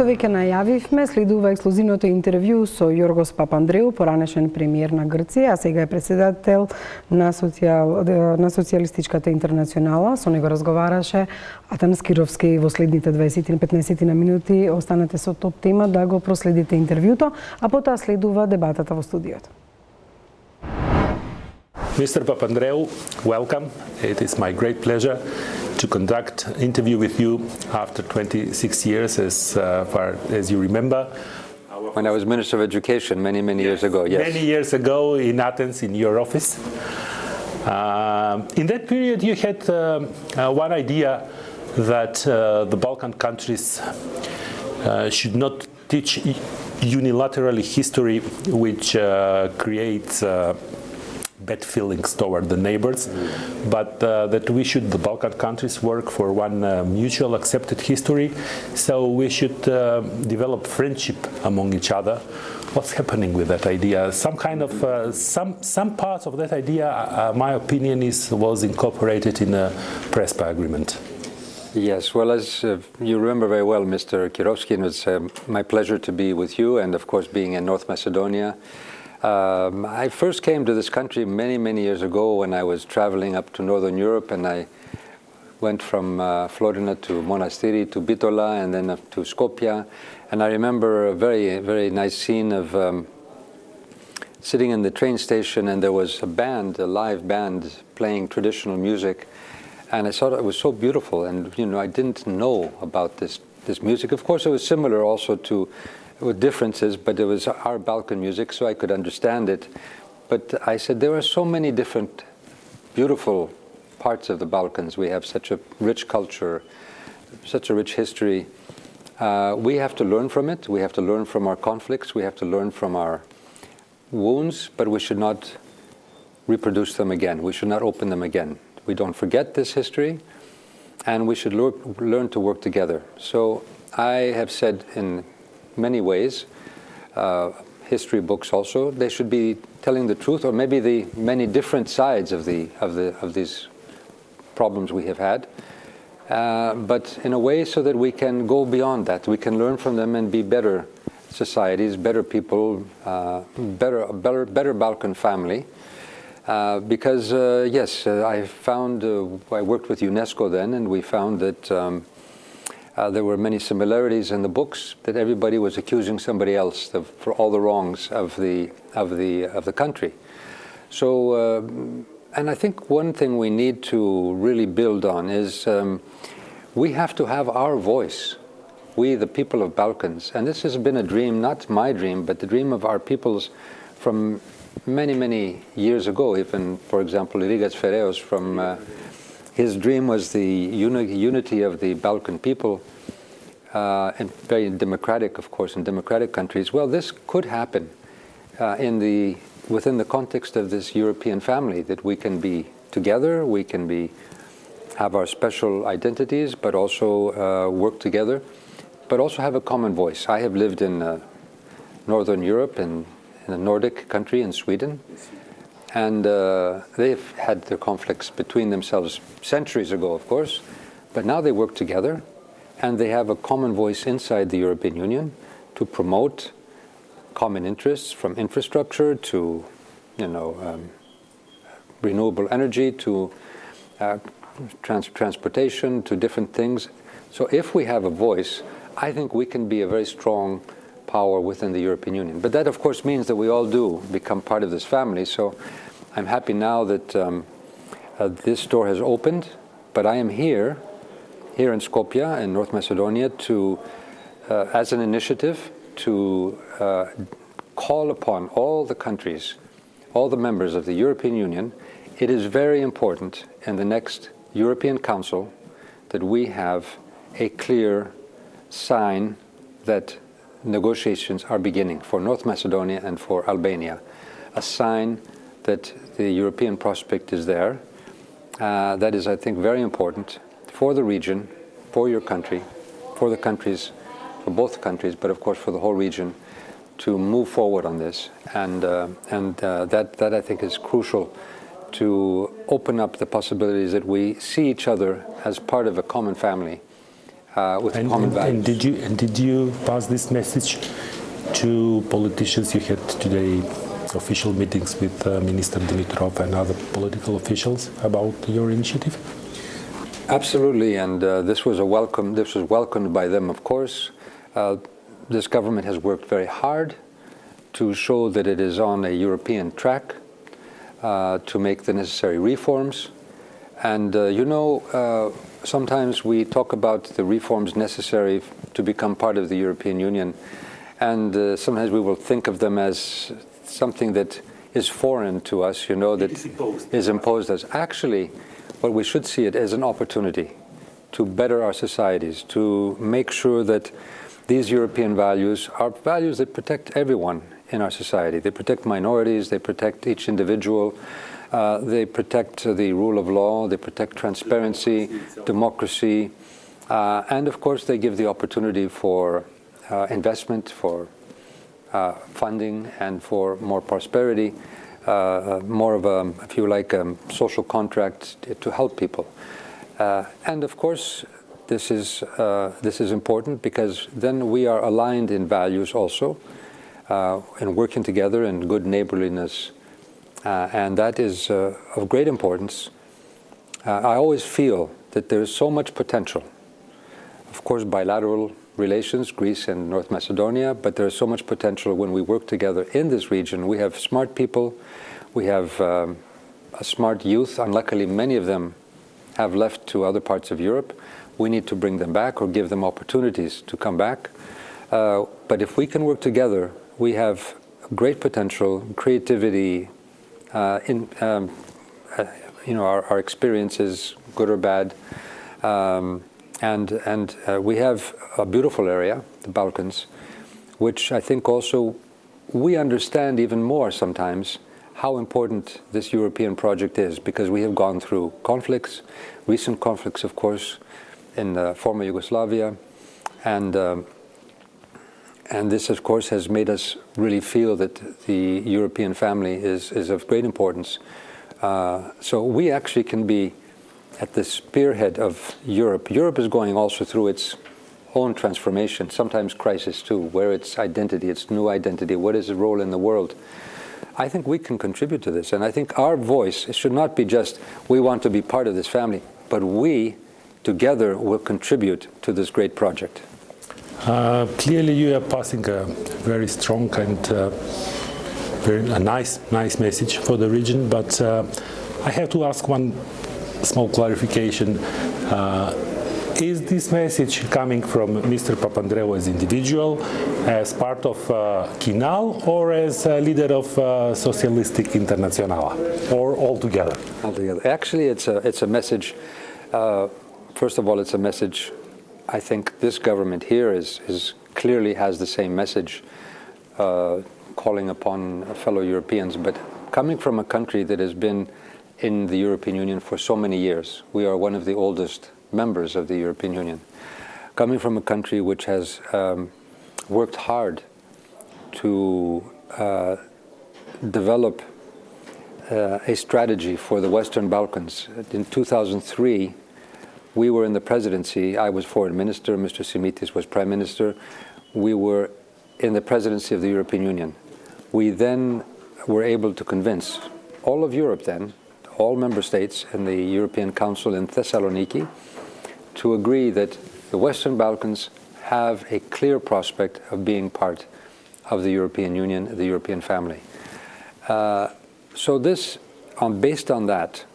што веќе најавивме, следува ексклузивното интервју со Јоргос Папандреу, поранешен премиер на Грција, а сега е председател на Социјалистичката интернационала. Со него разговараше Атанас Кировски во следните 20-15 минути. Останете со топ тема да го проследите интервјуто, а потоа следува дебатата во студиото. Mr. Papandreou, welcome. It is my great pleasure to conduct an interview with you after 26 years, as far as you remember. When I was Minister of Education many years ago, yes. Many years ago in Athens, in your office. In that period, you had one idea that the Balkan countries should not teach unilaterally history which creates bad feelings toward the neighbors, but that the Balkan countries work for one mutual accepted history, so we should develop friendship among each other. What's happening with that idea? Some kind of, some parts of that idea, my opinion was incorporated in a Prespa agreement. Yes, well, as you remember very well, Mr. Kirovski, it was my pleasure to be with you and, of course, being in North Macedonia. I first came to this country many years ago when I was traveling up to Northern Europe, and I went from Florina to Monastiri to Bitola and then up to Skopje. And I remember a very nice scene of sitting in the train station, and there was a live band playing traditional music, and I thought it was so beautiful. And I didn't know about this music. Of course, it was similar also to, with differences, but it was our Balkan music, so I could understand it. But I said, there are so many different beautiful parts of the Balkans. We have such a rich culture, such a rich history. We have to learn from it. We have to learn from our conflicts. We have to learn from our wounds, but we should not reproduce them again. We should not open them again. We don't forget this history, and we should learn to work together. So I have said in many ways, history books also, they should be telling the truth, or maybe the many different sides of these problems we have had, but in a way so that we can go beyond that. We can learn from them and be better societies, better people, better Balkan family. Because yes, I worked with UNESCO then, and we found that there were many similarities in the books, that everybody was accusing somebody else for all the wrongs of the country. So, and I think one thing we need to really build on is we have to have our voice. We, the people of Balkans, and this has been a dream, not my dream, but the dream of our peoples from many years ago. Even, for example, Irigas Fereos from. His dream was the unity of the Balkan people, and very democratic, of course, in democratic countries. Well, this could happen within the context of this European family, that we can be together, we can have our special identities, but also work together, but also have a common voice. I have lived in Northern Europe, in a Nordic country, in Sweden. And they've had their conflicts between themselves centuries ago, of course, but now they work together, and they have a common voice inside the European Union to promote common interests, from infrastructure to, renewable energy to transportation to different things. So if we have a voice, I think we can be a very strong power within the European Union. But that, of course, means that we all do become part of this family. So I'm happy now that this door has opened, but I am here in Skopje, in North Macedonia, to, as an initiative, to call upon all the countries, all the members of the European Union. It is very important in the next European Council that we have a clear sign that negotiations are beginning for North Macedonia and for Albania, a sign that the European prospect is there. That is, I think, very important for the region, for your country, for the countries, for both countries, but of course for the whole region, to move forward on this. And that I think is crucial to open up the possibilities that we see each other as part of a common family, with common values. And did you pass this message to politicians? You had today official meetings with Minister Dimitrov and other political officials about your initiative? Absolutely, and this was welcomed by them, of course. This government has worked very hard to show that it is on a European track, to make the necessary reforms. And sometimes we talk about the reforms necessary to become part of the European Union, and sometimes we will think of them as something that is foreign to us, that is imposed as. Actually, what we should see it as an opportunity to better our societies, to make sure that these European values are values that protect everyone in our society. They protect minorities, they protect each individual, they protect the rule of law, they protect transparency, democracy, and of course they give the opportunity for investment, for funding, and for more prosperity, more of a, if you like, social contract to help people. And of course, this is important because then we are aligned in values also, and working together in good neighborliness, and that is of great importance. I always feel that there is so much potential. Of course, bilateral relations, Greece and North Macedonia, but there is so much potential when we work together in this region. We have smart people, we have a smart youth. Unluckily, many of them have left to other parts of Europe. We need to bring them back or give them opportunities to come back. But if we can work together, we have great potential, creativity, our experiences, good or bad, and we have a beautiful area, the Balkans, which I think also we understand even more sometimes how important this European project is, because we have gone through conflicts, recent conflicts, of course, in former Yugoslavia, and this, of course, has made us really feel that the European family is of great importance. So we actually can be at the spearhead of Europe. Europe is going also through its own transformation, sometimes crisis too, where its identity, its new identity, what is the role in the world. I think we can contribute to this, and I think our voice should not be just, we want to be part of this family, but we together will contribute to this great project. Clearly you are passing a very strong and a nice message for the region, but I have to ask one small clarification. Is this message coming from Mr. Papandreou as individual, as part of Kinal, or as a leader of Socialistic Internaționala, or all together? Altogether. Actually, it's a message. First of all, it's a message. I think this government here is clearly has the same message, calling upon fellow Europeans. But coming from a country that has been in the European Union for so many years, we are one of the oldest members of the European Union. Coming from a country which has worked hard to develop a strategy for the Western Balkans. In 2003, we were in the presidency. I was foreign minister, Mr. Simitis was prime minister. We were in the presidency of the European Union. We then were able to convince all of Europe then, all member states in the European Council in Thessaloniki, to agree that the Western Balkans have a clear prospect of being part of the European Union, the European family. So this, based on that,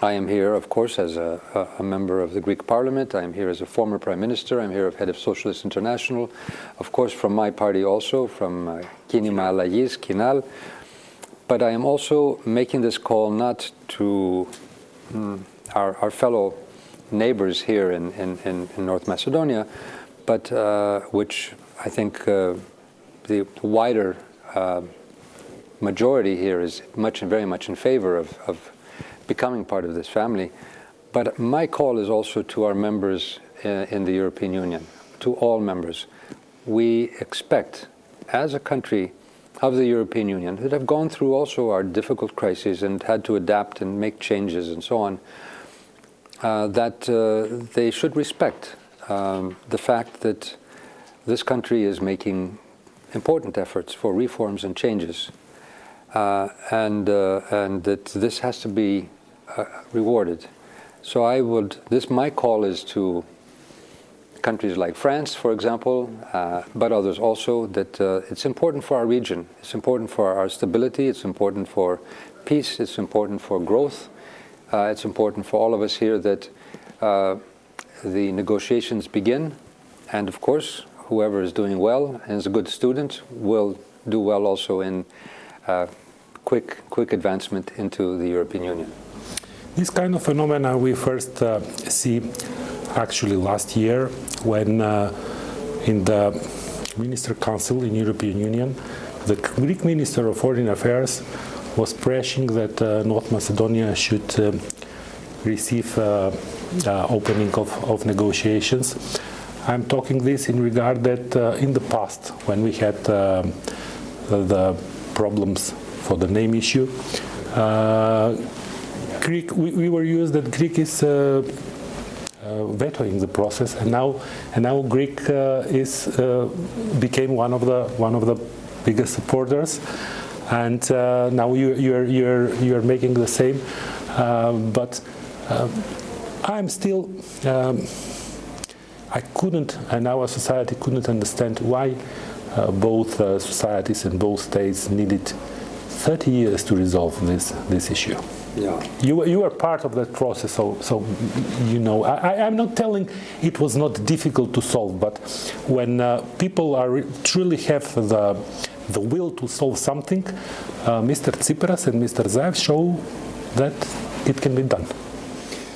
I am here, of course, as a member of the Greek Parliament. I am here as a former Prime Minister. I'm here as head of Socialist International. Of course, from my party also, from Kínima Allagis, Kinal. But I am also making this call not to our fellow neighbors here in North Macedonia, but which I think the wider majority here is very much in favor of becoming part of this family. But my call is also to our members in the European Union, to all members. We expect, as a country of the European Union, that have gone through also our difficult crises and had to adapt and make changes and so on, that they should respect the fact that this country is making important efforts for reforms and changes, and that this has to be rewarded. So my call is to countries like France, for example, but others also, that it's important for our region, it's important for our stability, it's important for peace, it's important for growth, it's important for all of us here that the negotiations begin, and of course, whoever is doing well and is a good student will do well also in quick advancement into the European Union. This kind of phenomena we first see actually last year when in the Minister Council in European Union, the Greek Minister of Foreign Affairs was pressing that North Macedonia should receive opening of negotiations. I'm talking this in regard that in the past, when we had the problems for the name issue, we were used that Greek is vetoing the process, and now Greek became one of the biggest supporters, and now you're making the same, but I'm still I couldn't, and our society couldn't understand why both societies and both states needed 30 years to resolve this issue. Yeah. You were part of that process, so you know. I'm not telling it was not difficult to solve, but when people truly have the will to solve something, Mr. Tsipras and Mr. Zaev show that it can be done.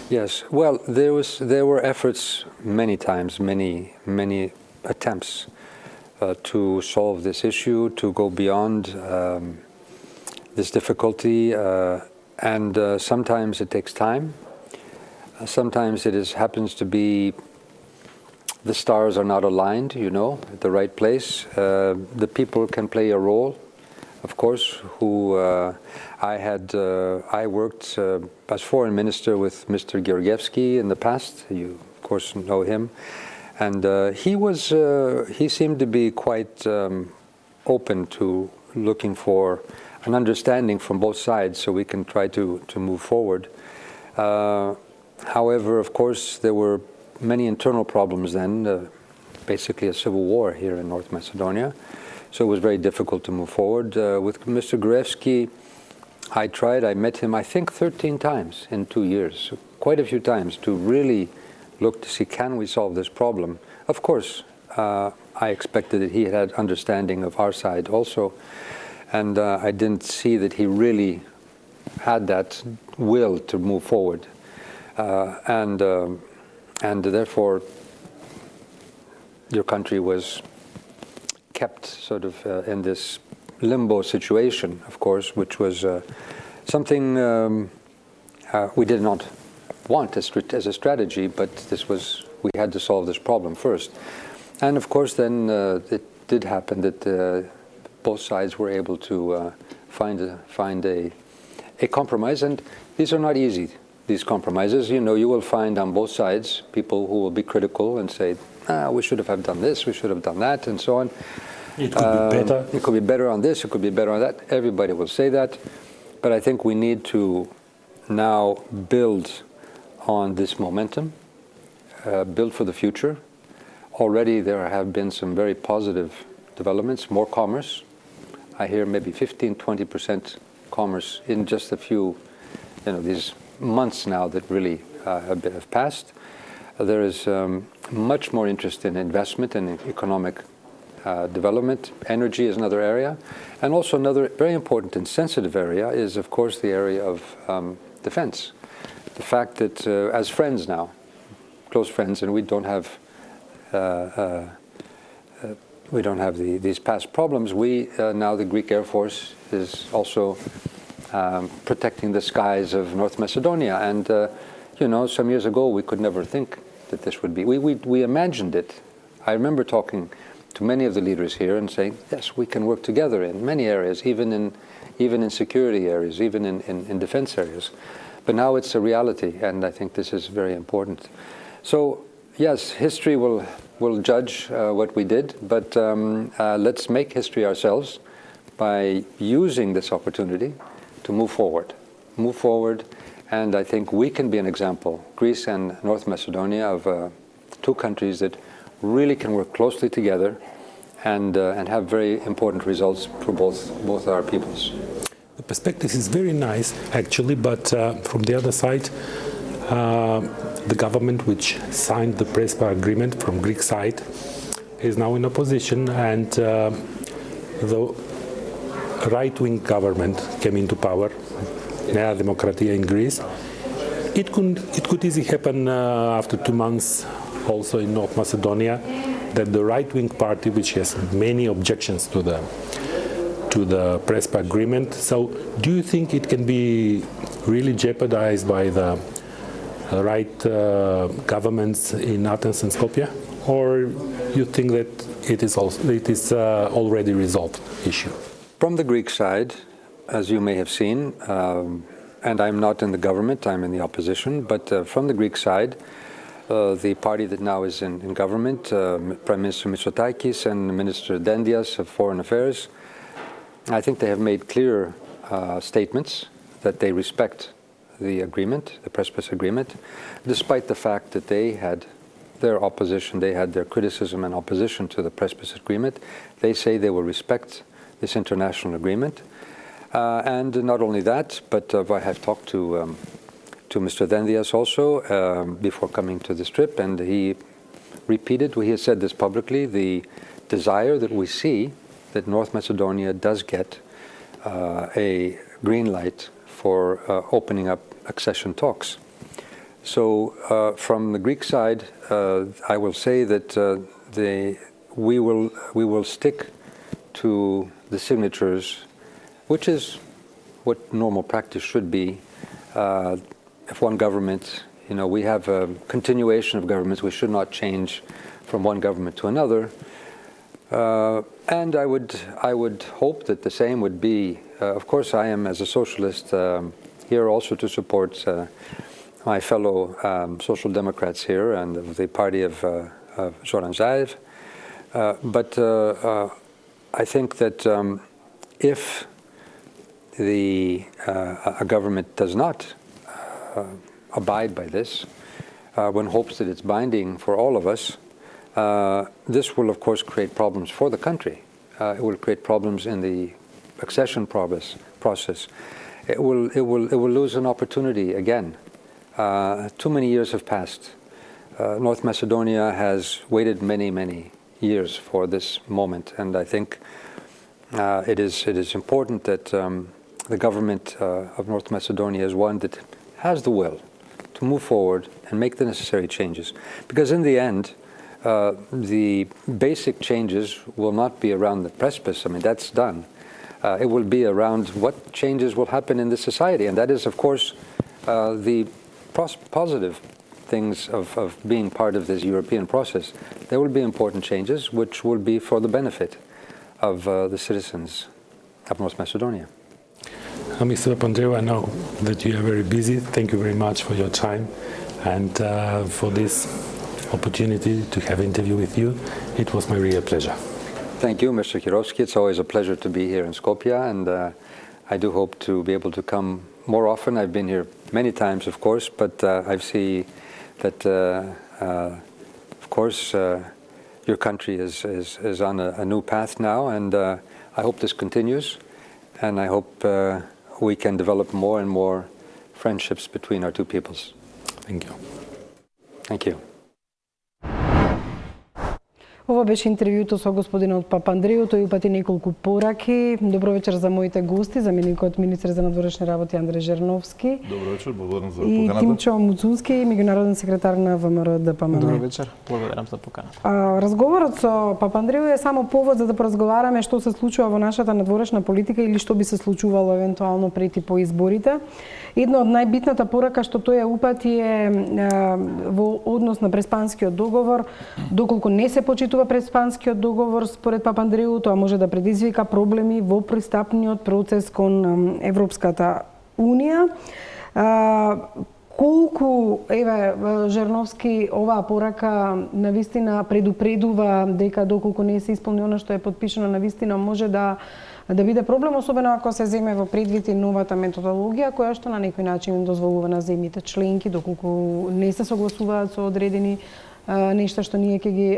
Yes. Well, there were efforts many times, many attempts to solve this issue, to go beyond this difficulty. And sometimes it takes time. Sometimes happens to be the stars are not aligned, you know, at the right place. The people can play a role, of course. I worked as foreign minister with Mr. Georgievsky in the past. You, of course, know him, and he seemed to be quite open to looking for an understanding from both sides so we can try to move forward. However, of course, there were many internal problems then, basically a civil war here in North Macedonia. So it was very difficult to move forward. With Mr. Gruevski, I met him, I think, 13 times in 2 years, quite a few times, to really look to see, can we solve this problem? Of course, I expected that he had understanding of our side also. And I didn't see that he really had that will to move forward, and therefore your country was kept sort of in this limbo situation, of course, which was something we did not want as a strategy, but we had to solve this problem first. And of course, then it did happen that both sides were able to find a compromise, and these are not easy, these compromises. You know, you will find on both sides people who will be critical and say, we should have done this, we should have done that, and so on. It could be better. It could be better on this, it could be better on that. Everybody will say that, but I think we need to now build on this momentum, build for the future. Already there have been some very positive developments, more commerce. I hear maybe 15–20% commerce in just a few, these months now that really have passed. There is much more interest in investment and economic development. Energy is another area. And also another very important and sensitive area is, of course, the area of defense. The fact that as friends now, close friends, and we don't have these past problems. Now the Greek Air Force is also protecting the skies of North Macedonia. And, some years ago we could never think that this would be. We imagined it. I remember talking to many of the leaders here and saying, yes, we can work together in many areas, even in security areas, even in defense areas. But now it's a reality, and I think this is very important. So yes, history will judge what we did, but let's make history ourselves by using this opportunity to move forward. And I think we can be an example, Greece and North Macedonia, of two countries that really can work closely together and have very important results for both our peoples. The perspective is very nice, actually, but from the other side, the government which signed the Prespa agreement from Greek side is now in opposition, and the right-wing government came into power, Nea Demokratia in Greece. It could easily happen after 2 months also in North Macedonia, that the right-wing party, which has many objections to the Prespa agreement, so do you think it can be really jeopardized by the right governments in Athens and Skopje, or you think that it is already resolved issue? From the Greek side, as you may have seen, and I'm not in the government, I'm in the opposition, but from the Greek side, the party that now is in government, Prime Minister Mitsotakis and Minister Dendias of Foreign Affairs, I think they have made clear statements that they respect the agreement, the Prespas agreement, despite the fact that they had their opposition, they had their criticism and opposition to the Prespas agreement. They say they will respect this international agreement. And not only that, but I have talked to Mr. Dendias also before coming to this trip, and he has said this publicly, the desire that we see that North Macedonia does get a green light for opening up accession talks. So from the Greek side, I will say that we will stick to the signatures, which is what normal practice should be. If one government, we have a continuation of governments, we should not change from one government to another. And I would hope that the same would be, of course I am as a socialist here also to support my fellow social democrats here and the party of Zoran Zaev. But I think that if a government does not abide by this, one hopes that it's binding for all of us. This will, of course, create problems for the country. It will create problems in the accession process. It will lose an opportunity again. Too many years have passed. North Macedonia has waited many, many years for this moment, and I think it is important that the government of North Macedonia is one that has the will to move forward and make the necessary changes. Because in the end, the basic changes will not be around the Prespas. I mean, that's done. It will be around what changes will happen in the society. And that is, of course, the positive things of being part of this European process. There will be important changes which will be for the benefit of the citizens of North Macedonia. Mr. Papandreou, I know that you are very busy. Thank you very much for your time and for this opportunity to have an interview with you. It was my real pleasure. Thank you, Mr. Kirovski. It's always a pleasure to be here in Skopje, and I do hope to be able to come more often. I've been here many times, of course, but I see that, of course, your country is on a new path now, and I hope this continues, and I hope we can develop more and more friendships between our two peoples. Thank you. Thank you. Ова беше интервјуто со господинот Папандреou. Тој упати неколку пораки. Добро вечер за моите гости, заменикот министер за надворешни работи Андреј Жерновски. Добро вечер, благодарам за поканата. И Тимчо Муцунски, меѓународен секретар на ВМРО ДПМН. Добро вечер, благодарам за поканата. Разговорот со Папандреou е само повод за да поразговараме што се случува во нашата надворешна политика или што би се случувало евентуално прети по изборите. Една од најбитната порака што тој упати е во однос на Преспанскиот договор, доколку не се почитува Преспанскиот договор, според Папандреou, тоа може да предизвика проблеми во пристапниот процес кон Европската Унија. Колку, еве, Жерновски, оваа порака навистина предупредува дека доколку не се исполни она што е потпишано, навистина може да биде проблем, особено ако се земе во предвид и новата методологија, која што на некој начин дозволува на земјите членки, доколку не се согласуваат со одредени нешта што ние ќе ги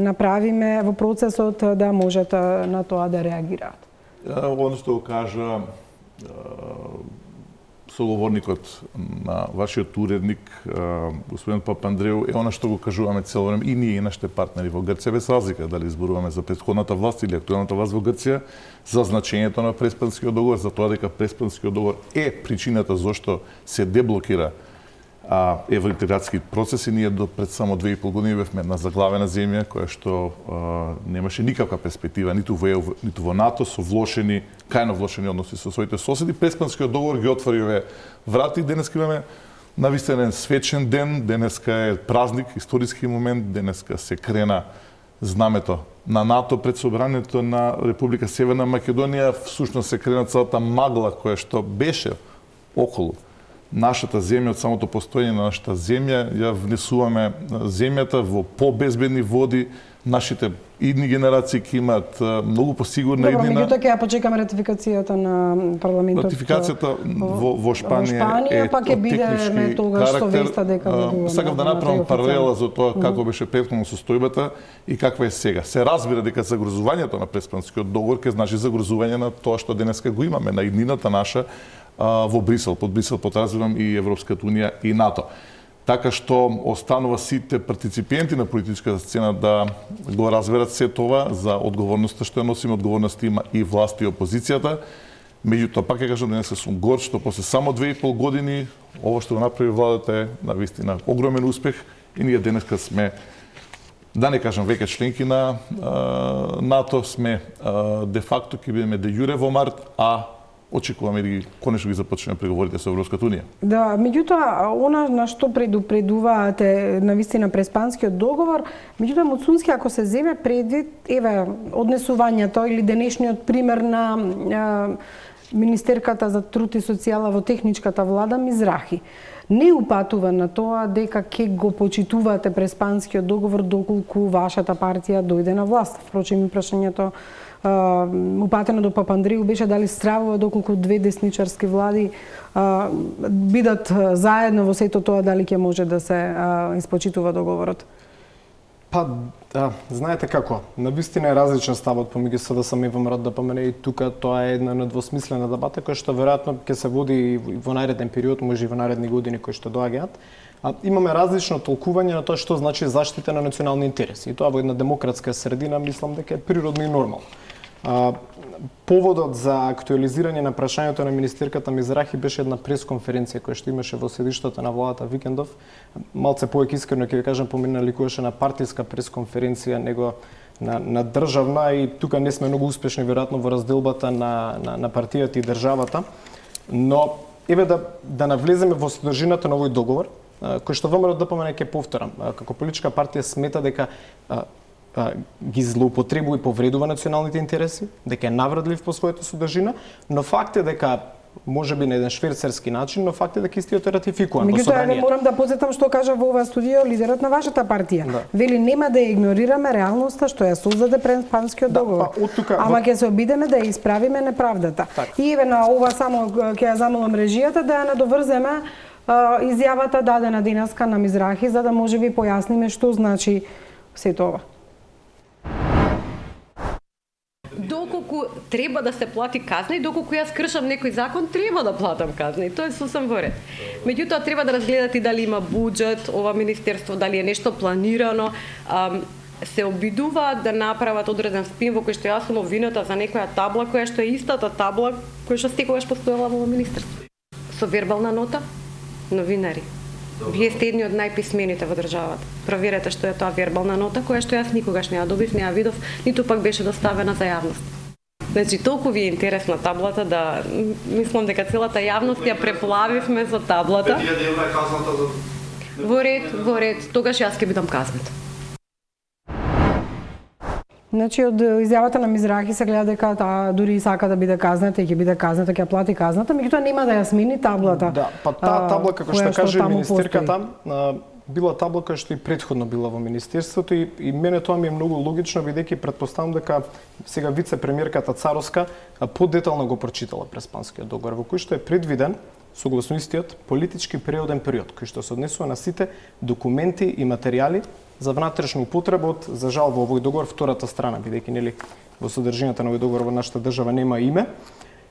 направиме во процесот, да можат на тоа да реагираат. Оно што го кажа соговорникот на вашиот уредник, господин Папандреу, е она што го кажуваме цело време и ние и нашите партнери во Грција, без разлика дали зборуваме за претходната власт или актуелната власт во Грција, за значењето на Преспанскиот договор, за тоа дека Преспанскиот договор е причината зашто се деблокира евроинтеграцијски процеси. Ние до пред само 2,5 години бевме на заглавена земја која што немаше никаква перспектива ниту во ЕУ, ниту во НАТО, со влошени, крајно влошени односи со своите соседи. Преспанскиот договор ги отвори овие врати. Денеска имаме навистина еден свечен ден, денеска е празник, историски момент, денеска се крена знамето на НАТО пред собранието на Република Северна Македонија. Всушност се крена целата магла која што беше околу нашата земја, од самото постоење на нашата земја, ја внесуваме земјата во побезбедни води. Нашите идни генерации ќе имаат многу посигурна иднина. Добро, меѓутоа ќе ја почекаме ратификацијата на парламентот. Ратификацијата во Шпанија е па ќе биде технички тогаш што карактер. веста дека Сакав да направам паралела за тоа како беше претходно состојбата и каква е сега. Се разбира дека загрозувањето на Преспанскиот договор ќе значи загрозување на тоа што денеска го имаме, на иднината наша во Брисел. Под Брисел подразбирам и Европската унија и НАТО. Така што останува сите партиципенти на политичката сцена да го разберат се тоа за одговорноста што ја носиме. Одговорност има и власт и опозицијата. Меѓутоа, пак ќе кажам, денеска сум горд што после само 2,5 години ова што го направи владата е навистина огромен успех и ние денеска сме, да не кажам веќе членки на НАТО, сме де факто ќе бидеме де јуре во март, а очекуваме да ги конечно ги започнеме преговорите со Европската унија. Да, меѓутоа она на што предупредуваате навистина Преспанскиот договор, меѓутоа Муцунски ако се земе предвид еве однесувањето или денешниот пример на министерката за труд и социјала во техничката влада Мизрахи, не упатува на тоа дека ќе го почитувате Преспанскиот договор доколку вашата партија дојде на власт. Впрочем, прашањето упатено до Папандреу беше дали стравува доколку две десничарски влади бидат заедно во сето тоа, дали ќе може да се испочитува договорот? Па, да, знаете како, навистина е различен ставот помеѓу СДСМ и ВМРО ДПМН и тука тоа е една недвосмислена дебата која што веројатно ќе се води во нареден период, може и во наредни години кои што доаѓаат. Имаме различно толкување на тоа што значи заштита на национални интереси. И тоа во една демократска средина мислам дека е природно и нормално. Поводот за актуализирање на прашањето на министерката Мизрахи беше една пресконференција која што имаше во седиштето на владата викендов. Малце повеќе искрено ќе ви кажам, помина ликуваше на партиска пресконференција него на државна и тука не сме многу успешни веројатно во разделбата на партијата и државата. Но еве да навлеземе во содржината на овој договор, кој што ВМРО ДПМН ќе повторам, како политичка партија смета дека ги злоупотребува и повредува националните интереси, дека е навредлив по својата содржина, но факт е дека можеби на еден швейцарски начин, но факт е дека истиот е ратификуван во собранието. Меѓутоа, морам да потсетам што кажа во оваа студија лидерот на вашата партија. Да. Вели нема да игнорираме реалноста што ја создаде Преспанскиот договор. Ама ќе се обидеме да ја исправиме неправдата. Так. И еве на ова само ќе ја замолам режијата да ја надоврземе изјавата дадена денеска на Мизрахи, за да можеби појасниме што значи сето ова. Доколку треба да се плати казна и доколку јас кршам некој закон, треба да платам казна и тоа е сосем во ред. Меѓутоа треба да разгледате дали има буџет, ова министерство, дали е нешто планирано, се обидуваат да направат одреден спин во кој што јас сум обвината за некоја табла која што е истата табла која што секогаш постоела во министерство. Со вербална нота, новинари. Вие сте едни од најписмените во државата. Проверете што е тоа вербална нота која што јас никогаш не ја добив, не ја видов, ниту пак беше доставена за јавност. Значи, толку ви е интересна таблата да мислам дека целата јавност ја преплавивме за таблата. 5000 евра е казната за... Во ред, тогаш јас ќе бидам казната. Значи од изјавата на Мизрахи се гледа дека таа дури сака да биде казната и ќе биде казната, ќе плати казната, меѓутоа нема да ја смени таблата. Да, па таа табла како што каже министерката, била табла која што и претходно била во министерството и мене тоа ми е многу логично бидејќи претпоставам дека сега вице-премиерката Царовска подетално го прочитала Преспанскиот договор во кој што е предвиден согласно истиот политички периоден период кој што се однесува на сите документи и материјали за внатрешна употреба од за жал во овој договор втората страна бидејќи нели во содржината на овој договор во нашата држава нема име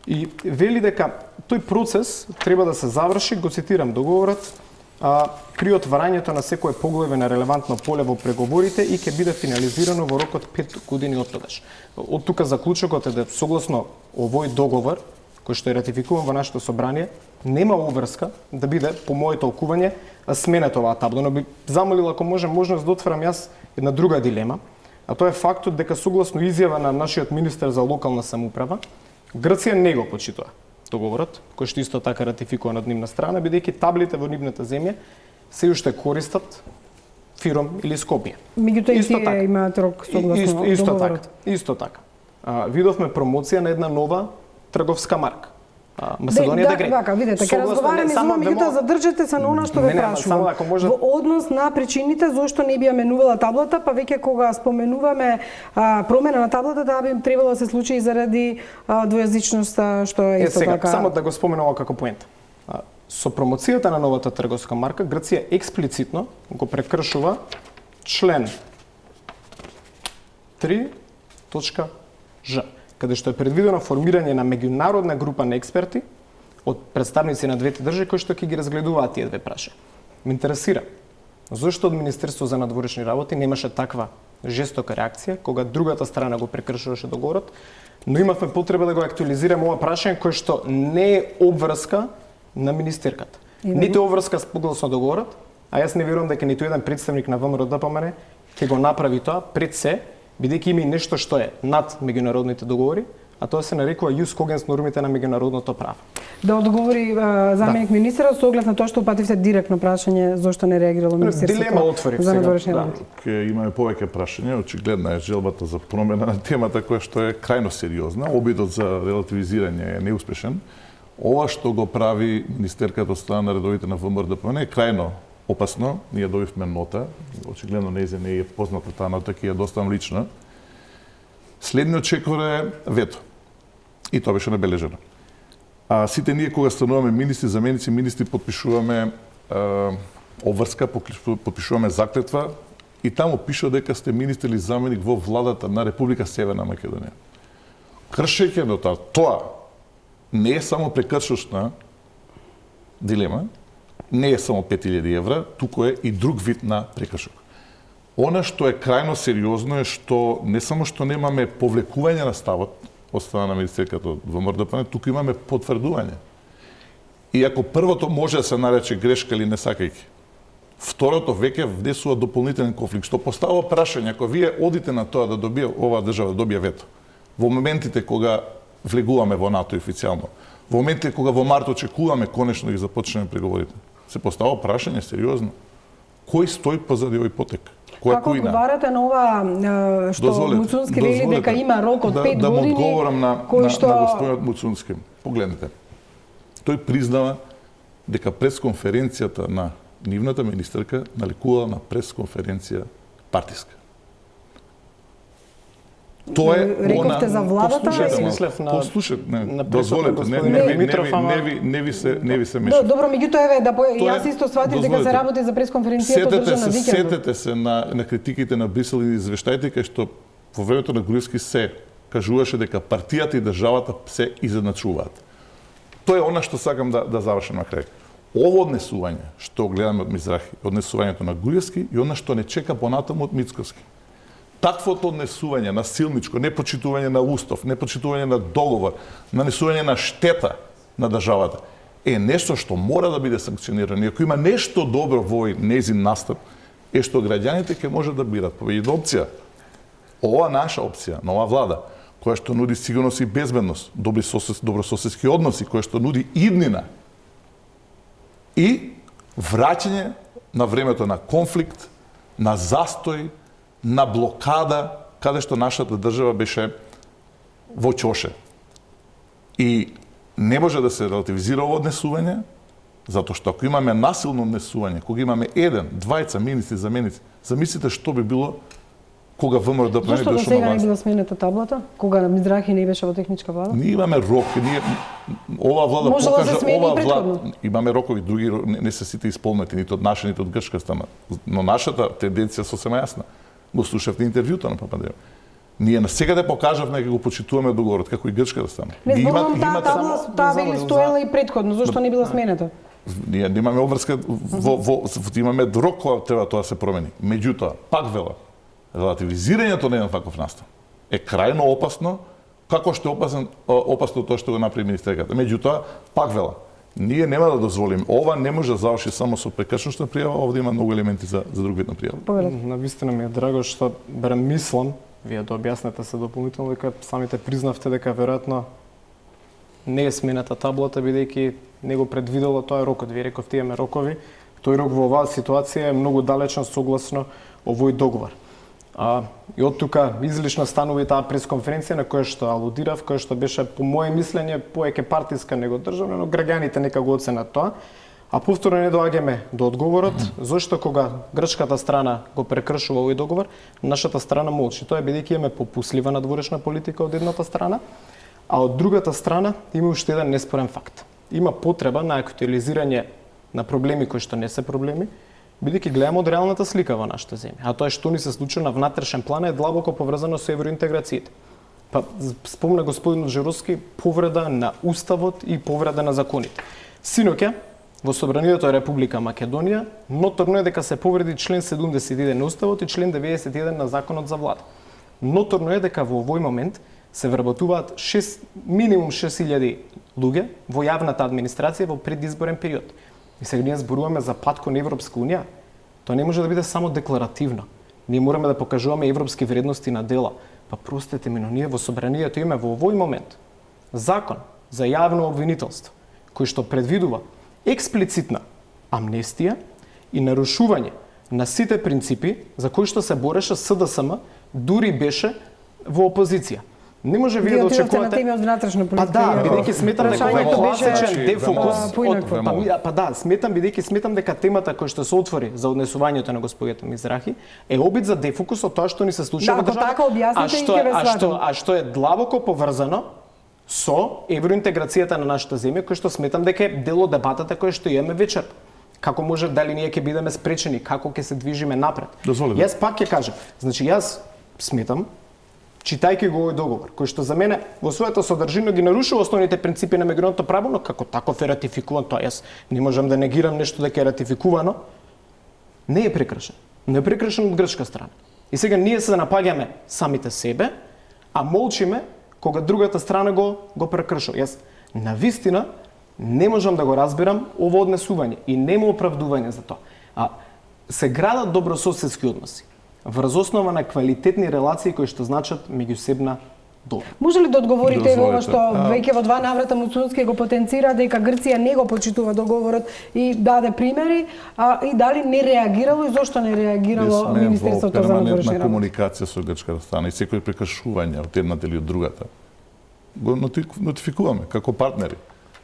и вели дека тој процес треба да се заврши, го цитирам договорот, при отварањето на секое поглаве на релевантно поле во преговорите и ќе биде финализирано во рок од 5 години од тогаш. Од тука заклучокот е да согласно овој договор кој што е ратификуван во нашето собрание, нема обврска да биде, по моје толкување, сменета оваа табла. Но би замолила, ако може, можност да отворам јас една друга дилема, а тоа е фактот дека согласно изјава на нашиот министер за локална самоуправа, Грција не го почитува договорот, кој што исто така ратификуван од нивна страна, бидејќи таблите во нивната земја се уште користат Фиром или Скопје. Меѓутоа и тие имаат рок согласно договорот. Исто така. Видовме промоција на една нова трговска марка. Macedonija da gre. Вака, видете, ке разговараме за ова, меѓутоа задржете се на она што ве прашувам. Во однос на причините зошто не би ја менувала таблата, па веќе кога споменуваме промена на таблата, таа би требало да се случи и заради двојазичноста, што е исто така. Само да го споменам како поента. Со промоцијата на новата трговска марка, Грција експлицитно го прекршува член 3.ж, каде што е предвидено формирање на меѓународна група на експерти од представници на двете држави кои што ќе ги разгледуваат тие две прашања. Ме интересира зошто од Министерството за надворешни работи немаше таква жестока реакција кога другата страна го прекршуваше договорот, но имавме потреба да го актуализираме ова прашање кое што не е обврска на министерката. Ниту обврска согласно договорот, а јас не верувам дека ниту еден представник на ВМРО-ДПМН ќе го направи тоа пред се, бидејќи има и нешто што е над меѓународните договори, а тоа се нарекува јус когенс нормите на меѓународното право. Да одговори заменик министерот со оглед на тоа што упативте директно прашање зошто не реагирало Министерството Дилема отворив за надворешни работи. Ќе имаме повеќе прашања, очигледна е желбата за промена на темата која што е крајно сериозна, обидот за релативизирање е неуспешен. Ова што го прави министерката од страна на редовите на ВМРО-ДПМН е крајно опасно. Ние добивме нота, очигледно не е позната таа нота, ќе ја доставам лично. Следниот чекор е вето. И тоа беше набележено. Сите ние кога стануваме министри, заменици министри, подпишуваме обврска, подпишуваме заклетва и таму пише дека сте министр или заменик во владата на Република Северна Македонија. Кршејќи до тоа не е само прекршочна дилема, не е само 5000 евра, туку е и друг вид на прекршок. Она што е крајно сериозно е што не само што немаме повлекување на ставот од страна на министерката од ВМРО-ДПМН, туку имаме потврдување. И ако првото може да се нарече грешка или не сакајќи, второто веќе внесува дополнителен конфликт, што поставува прашање, ако вие одите на тоа да добие оваа држава да добие вето, во моментите кога влегуваме во НАТО официјално, во моментите кога во март очекуваме конечно да ги започнеме преговорите, се поставува прашање сериозно. Кој стои позади овој потек? Како одговарате на ова што Муцунски вели дека има рок од 5 години? Да му одговорам на господинот Муцунски. Погледнете. Тој признава дека пресконференцијата на нивната министерка наликувала на пресконференција партиска. Тоа е рековте за владата, дозволете, не ви се меша. Добро, меѓутоа еве да јас исто сватив дека се работи за пресконференцијата одржана викендот. Сетете се на критиките на Брисел и извештаите кај што во времето на Груевски се кажуваше дека партијата и државата се изедначуваат. Тоа е она што сакам да завршам на крај. Ово однесување што гледаме од Мизрахи, однесувањето на Груевски и она што не чека понатаму од Мицковски. Таквото однесување насилничко, непочитување на устав, непочитување на договор, нанесување на штета на државата е нешто што мора да биде санкционирано. И ако има нешто добро во овој нејзин настап, е што граѓаните ќе може да бират победна опција. Ова наша опција, нова влада, која што нуди сигурност и безбедност, добрососедски односи, која што нуди иднина и враќање на времето на конфликт, на застој, на блокада, каде што нашата држава беше во ќоше. И не може да се релативизира ово однесување, затоа што ако имаме насилно однесување, кога имаме еден, двајца министри заменици, замислите што би било кога ВМРО да Зошто до сега не била сменета таблата? Кога Мизрахи не беше во техничка влада? Ние имаме рок, ова влада Можела покажа, се смени ова и влада, имаме рокови, други не се сите исполнети, нито од наша, нито од грчка страна. Но нашата тенденција сосема јасна. Го слушавте интервјуто на Папандреу. Ние на сега да покажавме дека го почитуваме договорот, како и грчката страна. Не зборувам таа вели стоела и претходно, зошто не била сменета? Ние немаме обврска, имаме рок кога треба тоа се промени. Меѓутоа, пак вела, релативизирањето на еден таков настан е крајно опасно, како што е опасно тоа што го направи министерката. Меѓутоа, пак вела, ние нема да дозволиме. Ова не може да заврши само со прекршношна пријава, овде има многу елементи за друг вид на пријава. Навистина ми е драго што барем мислам, вие да објаснете се дополнително, дека самите признавте дека веројатно не е смената таблата, бидејќи не го предвидело тоа рокот. Вие рековте имаме рокови, тој рок во оваа ситуација е многу далечен согласно овој договор. И од тука излишно станува и таа пресконференција на која што алудирав, која што беше по моје мислење поеќе партиска него државна, но граѓаните нека го оценат тоа. А повторно не доаѓаме до одговорот зошто кога грчката страна го прекршува овој договор, нашата страна молчи. Тоа е бидејќи имаме попуслива надворешна политика од едната страна, а од другата страна има уште еден неспорен факт. Има потреба на актуализирање на проблеми кои што не се проблеми, бидејќи гледаме од реалната слика во нашата земја. А тоа што ни се случи на внатрешен план е длабоко поврзано со евроинтеграцијата. Па спомна господин Жеровски повреда на уставот и повреда на законите. Синоќа во Собранието Република Македонија ноторно е дека се повреди член 71 на уставот и член 91 на законот за влада. Ноторно е дека во овој момент се вработуваат минимум 6000 луѓе во јавната администрација во предизборен период. И сега ние зборуваме за пат кон Европска унија. Тоа не може да биде само декларативно. Ние мораме да покажуваме европски вредности на дела. Па простете ми, но ние во Собранието имаме во овој момент закон за јавно обвинителство, кој што предвидува експлицитна амнестија и нарушување на сите принципи за кои што се бореше СДСМ, дури беше во опозиција. Не може вие да очекувате Па да, бидејќи сметам дека ова е класичен дефокус сметам дека темата која што се отвори за однесувањето на господјата Мизрахи е обид за дефокус од тоа што ни се случува во државата. А што е длабоко поврзано со евроинтеграцијата на нашата земја, кој што сметам дека е дел од дебатата која што имаме вечер. Како може, дали ние ќе бидеме спречени, како ќе се движиме напред. Јас пак ќе кажам, значи јас сметам, читајќи го овој договор, кој што за мене во својата содржина ги нарушува основните принципи на меѓународното право, но како таков е ратификуван, тоа јас не можам да негирам нешто дека е ратификувано, не е прекршен. Не е прекршен од грчка страна. И сега ние се напаѓаме самите себе, а молчиме кога другата страна го прекршува. Јас навистина не можам да го разберам ово однесување и нема оправдување за тоа. Се градат добрососедски односи врз основа на квалитетни релации кои што значат меѓусебна добра. Може ли да одговорите ова што веќе во два наврата Муцунски го потенцира дека Грција не го почитува договорот и даде примери, и дали не реагирало и зошто не реагирало Министерството за надворешни работи? На комуникација со грчката страна и секој прекршување од едната или од другата го нотификуваме како партнери.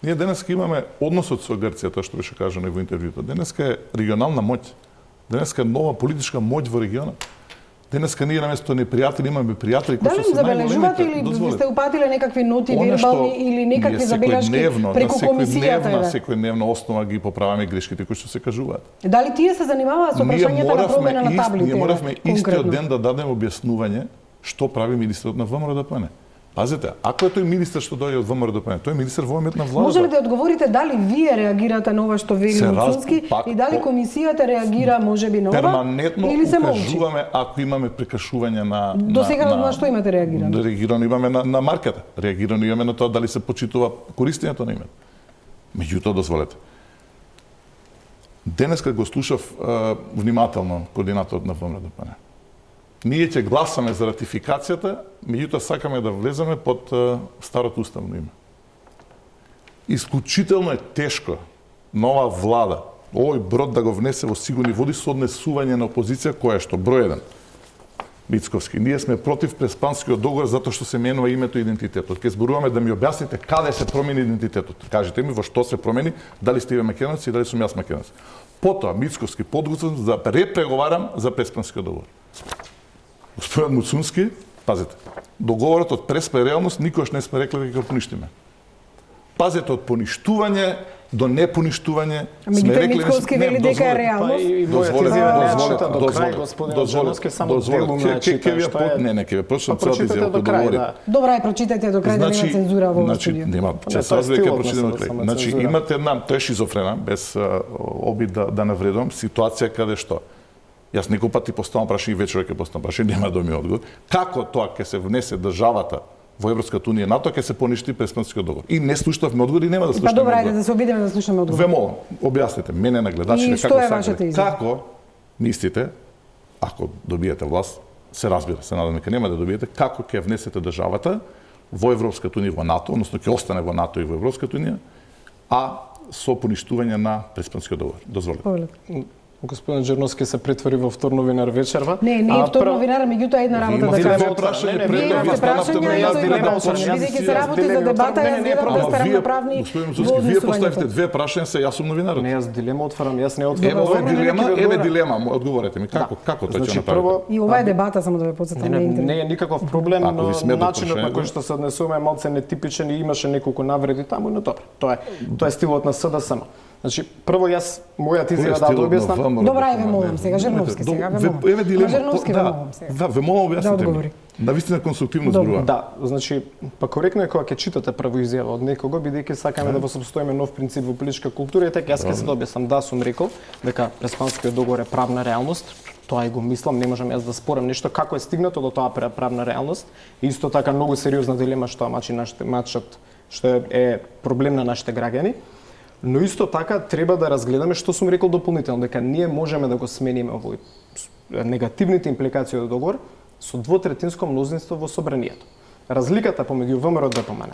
Ние денеска имаме односот со Грција, тоа што беше кажано и во интервјуто. Денеска е регионална моќ. Денеска е нова политичка моќ во регионот. Денеска ние наместо непријатели имаме пријатели кои се забележувате или сте упатиле некакви ноти вербални или некакви забелешки преку комисијата? Секојдневна основа ги поправаме грешките кои што се кажуваат. Дали тие се занимаваат со прашањата на промена на таблите? Ние моравме истиот ден да дадеме објаснување што прави министерот на ВМРО-ДПМНЕ. Пазете, ако е тој министер што дојде од ВМРО-ДПМНЕ, тој е министер во момент на влада. Може ли да одговорите дали вие реагирате на ова што вели Муцунски и дали комисијата реагира можеби на ова или се молчи? Перманентно укажуваме ако имаме прекршување на До сега на што имате реагирано? Реагирано имаме на марката. Реагирано имаме на тоа дали се почитува користењето на името. Меѓутоа дозволете. Денеска го слушав внимателно координаторот на ВМРО-ДПМНЕ. Ние ќе гласаме за ратификацијата, меѓутоа сакаме да влеземе под старото уставно име. Исклучително е тешко нова влада овој брод да го внесе во сигурни води со однесување на опозиција која што број 1 Мицковски, ние сме против Преспанскиот договор затоа што се менува името и идентитетот. Ке зборуваме да ми објасните каде се промени идентитетот. Кажете ми во што се промени, дали сте вие македонци и дали сум јас македонец. Потоа Мицковски подготвен да репреговарам за Преспанскиот договор. Господин Муцунски, пазете, договорот од Преспа и реалност никош не сме рекле дека го поништиме. Пазете од поништување до непоништување. Меѓутоа Мицковски вели дека е реалност. Добра, прочитајте до крај да нема цензура во студио. Нема, ќе се разбере ќе прочитаме до крај. Значи имате една, тоа е шизофрена, без обид да навредам, ситуација каде што јас некој пат ти поставам прашање и вечерот ќе поставам прашање, нема да ми одговор. Како тоа ќе се внесе државата во Европската унија НАТО ќе се поништи Преспанскиот договор. И не слушнавме одговор и нема да слушнеме. Па добра, ајде да се обидеме да слушаме одговор. Ве молам, објаснете мене на гледачите како мислите, ако добиете власт, се разбира, се надам дека нема да добиете, како ќе внесете државата во Европската унија, во НАТО, односно ќе остане во НАТО и во Европската унија, а со поништување на Преспанскиот договор. Дозволете. Господин Джерновски се претвори во втор новинар вечерва. Не е втор новинар, меѓутоа една работа да кажам. Вие имате прашање, бидејќи се работи за дебата, јас гледам да сте равноправни во однесувањето. Вие поставите две прашања, јас сум новинарот. Не, јас дилема отварам, јас не отварам. Еве дилема, одговорете ми, како тоа ќе направите? И ова е дебата, само да ве потсетам, не е никаков проблем, но начинот на кој што се однесуваме е малце нетипичен и имаше неколку навреди таму, но добро. Тоа е стилот на СДСМ. Значи, прво јас мојата изјава да објаснам. Добра, ве молам сега, Жерновски сега, ве молам. Еве дилема. Жерновски ве молам сега. Да, ве молам објасните ми. Навистина конструктивно зборувам. Да, значи, па коректно е кога ќе читате прво изјава од некого, бидејќи сакаме да го состоиме нов принцип во политичка култура, и така јас ќе се објаснам. Да, сум рекол дека Преспанскиот договор е правна реалност. Тоа и го мислам, не можам јас да спорам нешто како е стигнато до тоа правна реалност. Исто така многу сериозна дилема што мачат што е проблем на нашите граѓани. Но исто така треба да разгледаме што сум рекол дополнително, дека ние можеме да го смениме овој негативните импликации од договор со двотретинско мнозинство во собранието. Разликата помеѓу ВМРО ДПМН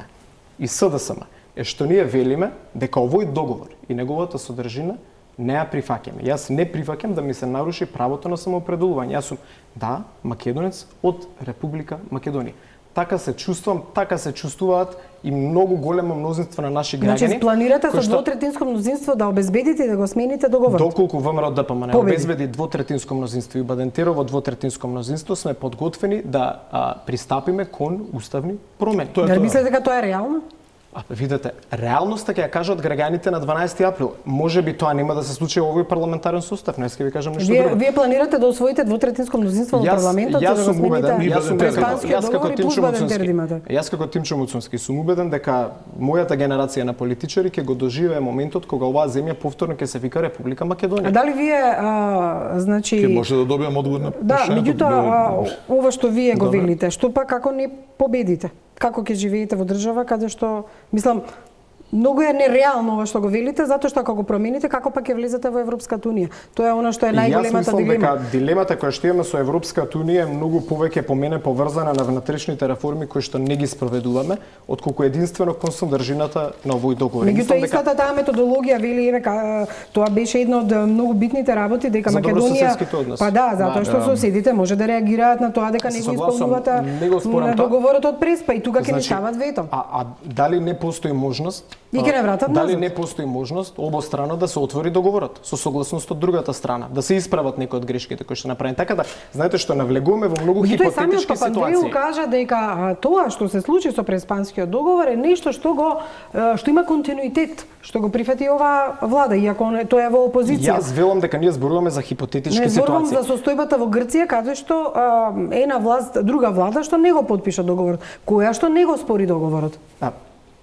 и СДСМ е што ние велиме дека овој договор и неговата содржина не ја прифаќаме. Јас не прифаќам да ми се наруши правото на самоопределување. Јас сум, да, македонец од Република Македонија. Така се чувствам, така се чувствуваат и многу големо мнозинство на наши граѓани. Значи, планирате со двотретинско мнозинство да обезбедите и да го смените договорот? Доколку ВМРО ДПМН обезбеди двотретинско мнозинство и бадентерово двотретинско мнозинство, сме подготвени да пристапиме кон уставни промени. Дали мислите дека тоа е реално? Видете, реалноста ќе ја кажат граѓаните на 12 април. Можеби тоа нема да се случи во овој парламентарен состав, не ќе ви кажам нешто друго. Вие планирате да освоите двотретинско мнозинство во парламентот за да го смените Преспанскиот договор и плюс Бадентер имате? Јас како Тимчо Муцунски сум убеден дека мојата генерација на политичари ќе го доживее моментот кога оваа земја повторно ќе се вика Република Македонија. А дали вие значи ќе може да добиеме одговор на прашањето? Да, меѓутоа ова што вие го велите, што па како не победите? Како ќе живеете во држава каде што, мислам, многу е нереално ова што го велите, затоа што ако го промените, како пак ќе влезете во Европската унија? Тоа е она што е најголемата дилема. Јас мислам дека дилемата која што имаме со Европската унија е многу повеќе по мене поврзана на внатрешните реформи кои што не ги спроведуваме, отколку единствено кон содржината на овој договор. Меѓутоа истата таа методологија вели дека тоа беше една од многу битните работи дека Македонија, па да, затоа што соседите може да реагираат на тоа дека не го исполнувате договорот од Преспа и тука ќе ни стават вето. А дали не постои можност? И ќе не вратат дали не постои можност обострано да се отвори договорот со согласност од другата страна, да се исправат некои од грешките кои што направени. Така да, знаете што навлегуваме во многу хипотетички ситуации. Папандреу кажа дека тоа што се случи со Преспанскиот договор е нешто што има континуитет, што го прифати оваа влада, иако тоа е во опозиција. Јас велам дека ние зборуваме за хипотетички ситуации. Не зборувам за состојбата во Грција, каде што една власт, друга влада што не го потпиша договорот, која што не го спори договорот.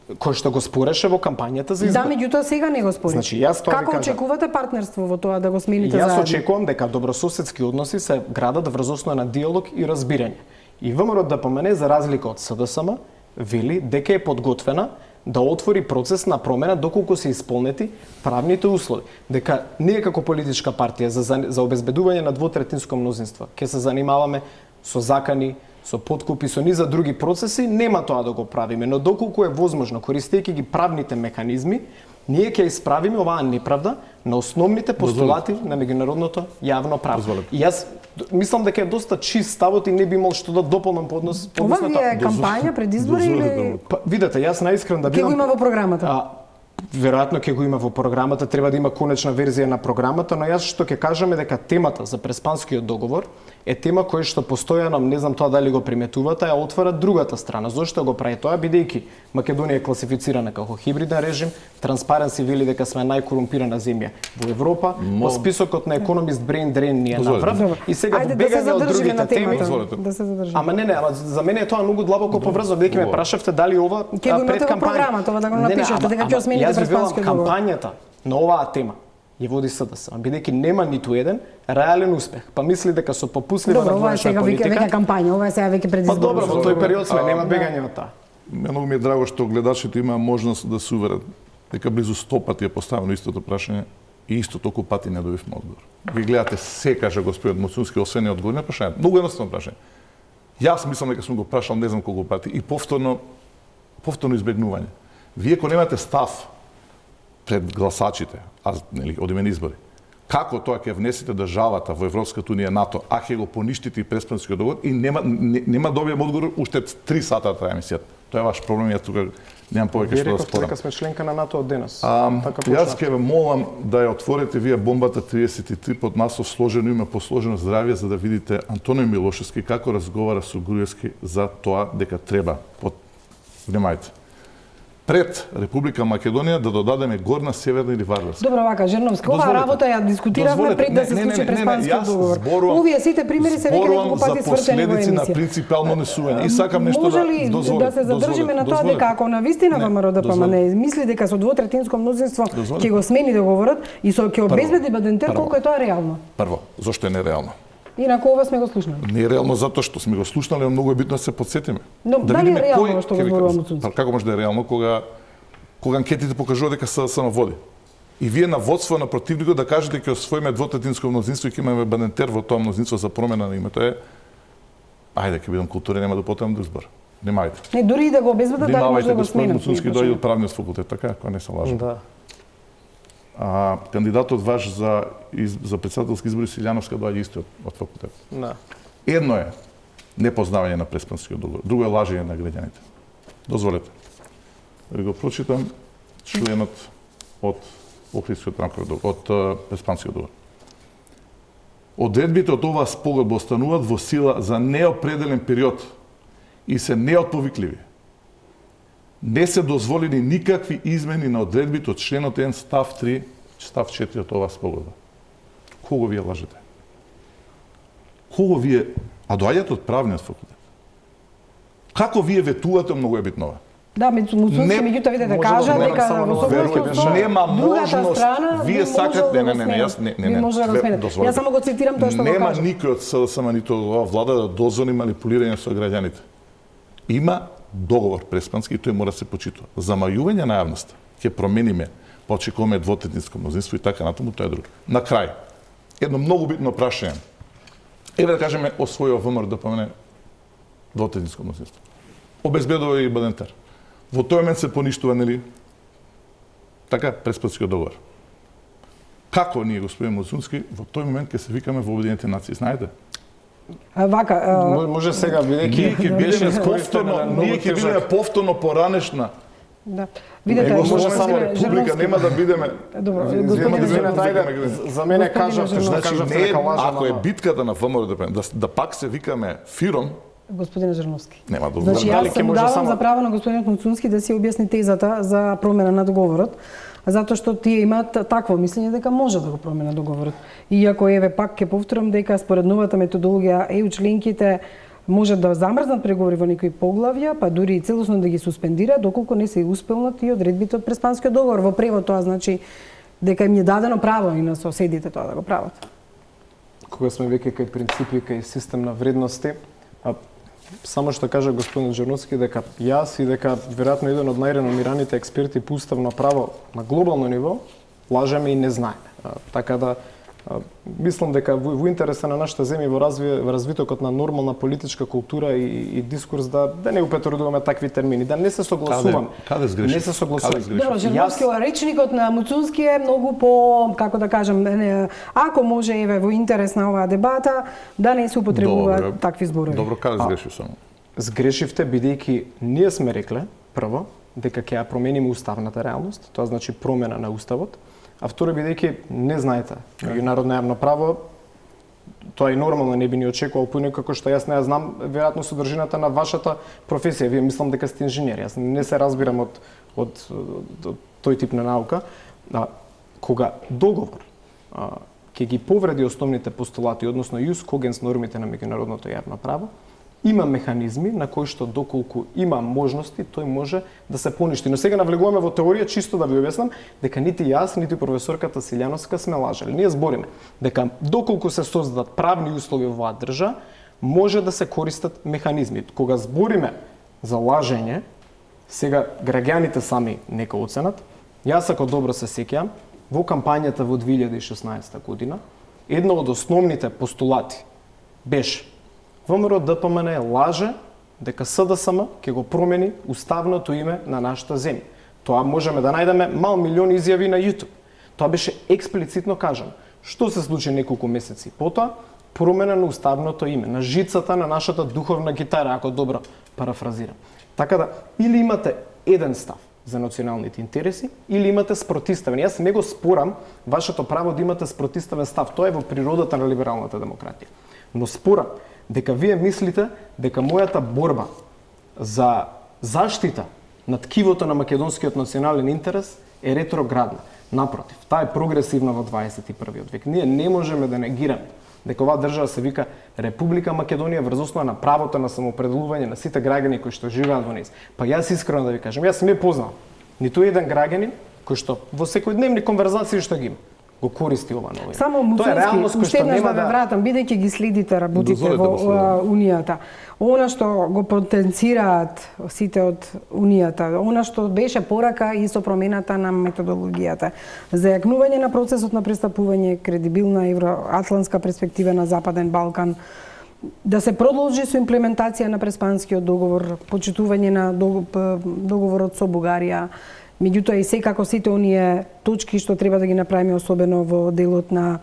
Кој што го спореше во кампањата за избор. Да, меѓутоа сега не го спори. Значи, јас тоа како очекувате партнерство во тоа да го смените заедно? Јас очекувам дека добрососедски односи се градат врз основа на диалог и разбирање. И ВМРО ДПМН за разлика од СДСМ вели дека е подготвена да отвори процес на промена доколку се исполнети правните услови. Дека ние како политичка партија за обезбедување на двотретинско мнозинство ќе се занимаваме со закани, со подкупи, со низа други процеси, нема тоа да го правиме, но доколку е возможно, користејќи ги правните механизми, Ние ќе исправиме оваа неправда на основните постулати на меѓународното јавно право. И јас мислам дека е доста чист ставот и не би имал што да дополнам по однос на Ова ви е кампања пред избори или видете, јас наискрен да бидам ќе го има во програмата? Веројатно ќе го има во програмата, треба да има конечна верзија на програмата, но јас што ќе кажам е дека темата за Преспанскиот договор е тема која што постојано, не знам тоа дали го приметувате, ја отвара другата страна. Зошто го прави тоа? Бидејќи Македонија е класифицирана како хибриден режим, Transparency вели дека сме најкорумпирана земја во Европа, по списокот на Economist Brain Drain ни е направ, и сега во бегање од другите теми, да се задржиме. Ама не, за мене е тоа многу длабоко поврзано, бидејќи ме прашавте дали ова пред кампања, ова да го напишете, дека ќе смените Преспанскиот договор. Кампањата на оваа тема ја води СДС, бидејќи нема ниту еден реален успех. Па мисли дека со попуслива надворешна политика. Ова е сега веќе кампања, ова е сега веќе предизборно. Па добро, во тој период сме, нема бегање од таа. Многу ми е драго што гледачите има можност да се уверат дека близу 100 пати е поставено истото прашање и исто толку пати не добивме одговор. Ви гледате се, каже господинот Муцунски, освен одговор на прашањето. Многу едноставно прашање. Јас мислам дека сум го прашал не знам колку пати и повторно избегнување. Вие ако немате став пред гласачите, нели, од имен избори, како тоа ќе внесете државата во Европската унија, НАТО, а ќе го поништите и Преспанскиот договор и нема добием одговор, уште 3 сата трае мисијата. Тоа е ваш проблем, јас тука немам повеќе што да спорам. Дека сме членка на НАТО од денес. Јас ќе ве молам да ја отворите вие бомбата 33 под наслов сложено име по сложено здравје, за да видите Антонио Милошевски како разговара со Груевски за тоа дека треба, внимајте, пред Република Македонија да додадеме Горна, Северна или Вардарска. Добро, вака, Жерновска, оваа работа ја дискутиравме пред да се случи Преспанскиот договор. Овие сите примери се веќе неколку пати свртени во емисија. На принципално несување. И сакам нешто може ли да се задржиме на тоа дека ако на вистина ВМРО ДПМН мисли дека со двотретинско мнозинство ќе го смени договорот и со ќе обезбеди Бадентер, колку е тоа реално? Прво, зошто е нереално? Инаку ова сме го слушнали. Не е реално затоа што сме го слушнали, многу е битно да се подсетиме. Но дали е реално што го зборува Муцунски? Како може да е реално кога анкетите покажуваат дека се самоводи? И вие на водство на противникот да кажете ќе освоиме двотретинско мнозинство и ќе имаме Бадентер во тоа мнозинство за промена на името е ајде ќе бидам културен, нема да потребам да избор. Немајте. Не, дури и да го обезбедат, дали може да го сменат. Муцунски дојде од правниот факултет, така, ако не се лажам. Да. Кандидатот ваш за председателски избори Силјановска доаѓа исто од факултет. Да. Едно е непознавање на Преспанскиот договор, друго е лажење на граѓаните. Дозволете да ви го прочитам членот од Охридскиот рамков договор, од Преспанскиот договор. Одредбите од оваа спогодба остануваат во сила за неопределен период и се неотповикливи. Не се дозволени никакви измени на одредбите од членот 1 став 3, став 4 од оваа спогодба. Кого вие лажете? Кого вие, а доаѓате од правниот факултет? Како вие ветувате, многу е битно ова. Да, Муцунски меѓутоа видете кажа дека во согласност нема можност, вие сакате, не може да го смените. Јас само го цитирам тоа што го кажа. Нема никој од СДСМ ниту оваа влада да дозволи манипулирање со граѓаните. Има договор Преспански и тој мора да се почитува. Замајување на јавноста ќе промениме, па очекуваме двотретинско мнозинство и така натаму, тоа е друго. На крај, едно многу битно прашање. Еве да кажеме освојува ВМРО ДПМН двотретинско мнозинство. Обезбедува и Бадентер. Во тој момент се поништува, нели? Така, Преспанскиот договор. Како ние, господин Муцунски, во тој момент ќе се викаме во Обединетите нации, знаете? Вака, може сега бидејќи ние ќе бидеме повторно поранешна. Да. Видете, може само република, нема да бидеме. Добро, за мене кажавте, значи не ако е битката на ВМРО да пак се викаме ФИРОМ, господине Жерновски. Нема да значи, јас се давам за право на господинот Муцунски да си објасни тезата за промена на договорот, затоа што тие имаат такво мислење дека може да го промена договорот. Иако еве пак ќе повторам дека според новата методологија ЕУ членките може да замрзнат преговори во некои поглавја, па дури и целосно да ги суспендира доколку не се успелнати одредбите од Преспанскиот договор. Во превод тоа значи дека им е дадено право и на соседите тоа да го прават. Кога сме веќе кај принципи, кај систем на вредности, само што кажа господин Жерновски дека јас и дека веројатно еден од најреномираните експерти по уставно право на глобално ниво лажеме и не знаеме. Така да Мислам дека во интереса на нашата земја во развитокот на нормална политичка култура и дискурс да не употребуваме такви термини, да не се согласувам. Каде сгрешив? Не се согласувам. Добро, Черновски, речникот на Муцунски е многу по, како да кажам, ако може еве во интерес на оваа дебата да не се употребуваат такви зборови. Добро, каде сгрешив само? Сгрешивте бидејќи ние сме рекле прво дека ќе ја промениме уставната реалност, тоа значи промена на уставот. А второ, бидејќи не знаете, меѓународно јавно право, тоа и нормално не би ни очекувал, поинаку како што јас не ја знам веројатно содржината на вашата професија. Вие мислам дека сте инженер. Јас не се разбирам од тој тип на наука. Кога договор ќе ги повреди основните постулати, односно јус когенс нормите на меѓународното јавно право, има механизми на кои што доколку има можности, тој може да се поништи. Но сега навлегуваме во теорија, чисто да ви објаснам, дека нити јас, нити професорката Силјановска сме лажали. Ние збориме дека доколку се создадат правни услови во оваа држава, може да се користат механизми. Кога збориме за лажење, сега граѓаните сами нека оценат. Јас ако добро се сеќавам, во кампањата во 2016 година, една од основните постулати беше ВМРО ДПМН лаже дека СДСМ ќе го промени уставното име на нашата земја. Тоа можеме да најдеме мал милион изјави на YouTube. Тоа беше експлицитно кажано. Што се случи неколку месеци потоа? Промена на уставното име, на жицата на нашата духовна гитара, ако добро парафразирам. Така да, или имате еден став за националните интереси, или имате спротиставен. Јас не го спорам вашето право да имате спротиставен став. Тоа е во природата на либералната демократија. Но спорам дека вие мислите дека мојата борба за заштита на ткивото на македонскиот национален интерес е ретроградна. Напротив, таа е прогресивна во 21. век. Ние не можеме да негираме дека оваа држава се вика Република Македонија врз основа на правото на самоопределување на сите граѓани кои што живеат во нејз. Па јас искрено да ви кажам, јас не познавам ниту еден граѓанин кој што во секојдневни конверзации што ги има го користи ова новина. Само Муцунски, уште еднаш да ве вратам, бидејќи ги следите работите во Унијата. Она што го потенцираат сите од Унијата, она што беше порака и со промената на методологијата, зајакнување на процесот на пристапување, кредибилна евроатлантска перспектива на Западен Балкан, да се продолжи со имплементација на Преспанскиот договор, почитување на договорот со Бугарија. Меѓутоа и секако сите оние точки што треба да ги направиме, особено во делот на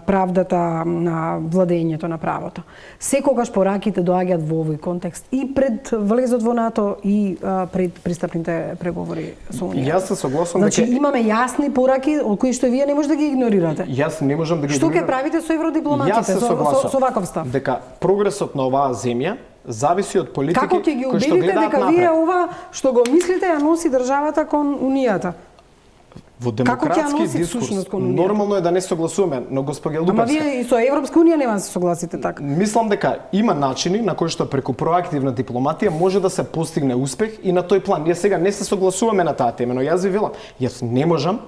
правдата, на владењето на правото. Секогаш пораките доаѓаат во овој контекст и пред влезот во НАТО и пред пристапните преговори со Унијата. Јас се согласувам дека имаме јасни пораки од кои што вие не можете да ги игнорирате. Јас не можам да ги игнорирам. Што ќе правите со евродипломатите со ваков став? Дека прогресот на оваа земја зависи од политики кои што гледаат напред. Како ќе ги убедите дека вие ова што го мислите ја носи државата кон Унијата? Во демократски дискурс нормално е да не согласуваме, но госпоѓа Луперска. Ама вие и со Европска унија нема да се согласите така. Мислам дека има начини на кои што преку проактивна дипломатија може да се постигне успех и на тој план. Ние сега не се согласуваме на таа тема, но јас ви велам, јас не можам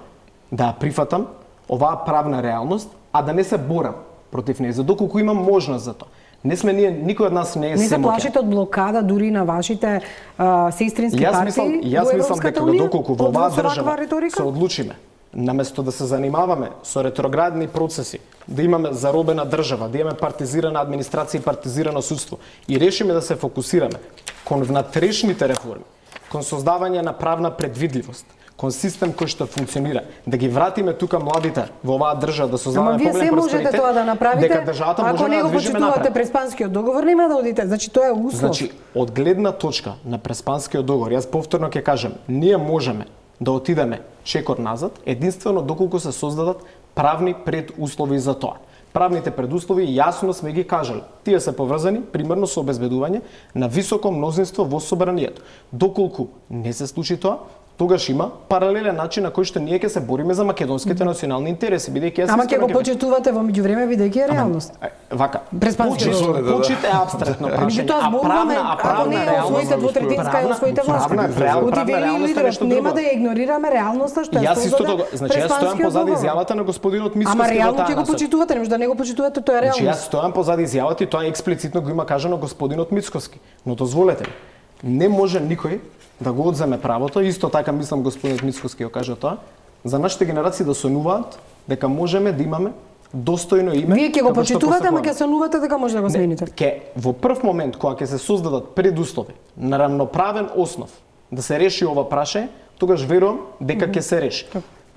да прифатам оваа правна реалност, а да не се борам против неја, доколку имам можност за тоа. Не сме ние, никој од нас не е семоќен. Не се плашите од блокада дури на вашите сестрински партии? Јас мислам дека доколку во оваа држава се одлучиме, наместо да се занимаваме со ретроградни процеси, да имаме заробена држава, да имаме партизирана администрација и партизирано судство и решиме да се фокусираме кон внатрешните реформи, кон создавање на правна предвидливост, кон систем кој што функционира, да ги вратиме тука младите во оваа држава, да создаваме поголем просперитет. Вие се можете тоа да направите, дека државата може да движиме напред. Ако не го почитувате Преспанскиот договор, нема да одите. Значи тоа е услов. Значи, од гледна точка на Преспанскиот договор, јас повторно ќе кажам, ние можеме да отидеме чекор назад, единствено доколку се создадат правни предуслови за тоа. Правните предуслови јасно сме ги кажале. Тие се поврзани примерно со обезбедување на високо мнозинство во собранието. Доколку не се случи тоа, тогаш има паралелен начин на кој што ние ќе се бориме за македонските национални интереси, бидејќи јас Ама ќе го почитувате во меѓувреме бидејќи е реалност. Вака. Почит е апстрактно прашање, а правна реалност освоите двотретинска и освоите власт. Нема да ја игнорираме реалноста што е создадена. Значи јас стојам позади изјавата на господинот Мицкоски. Ама реално ќе го почитувате, не може да не го почитувате, тоа е реалност. Значи јас стојам позади изјавата и тоа експлицитно го има кажано господинот Мицкоски. Но дозволете ми, не може никој да го одземе правото, исто така мислам господинот Мицкоски го кажа тоа, за нашите генерации да сонуваат дека можеме да имаме достојно име. Вие ќе го како што почитувате, ама посакуваме. ќе сонувате дека може да го смените. Во прв момент кога ќе се создадат предуслови на рамноправен основ да се реши ова прашање, тогаш верувам дека ќе се реши.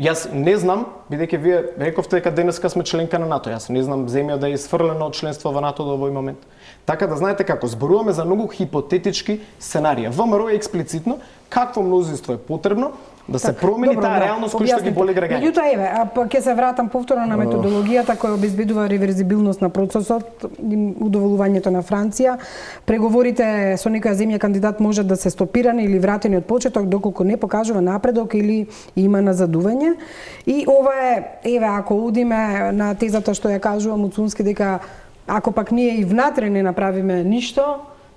Јас не знам, бидејќи вие рековте дека денеска сме членка на НАТО, јас не знам земја да е исфрлена од членство во НАТО до овој момент. Така да знаете како, зборуваме за многу хипотетички сценарија. ВМРО е експлицитно какво мнозинство е потребно да се промени таа реалност која што ги боли граѓаните. Меѓутоа, еве, ќе се вратам повторно на методологијата која обезбедува реверзибилност на процесот, удоволувањето на Франција. Преговорите со некоја земја кандидат можат да се стопирани или вратени од почеток доколку не покажува напредок или има назадување. И ова е, еве, ако одиме на тезата што ја кажува Муцунски дека ако пак ние и внатре не направиме ништо,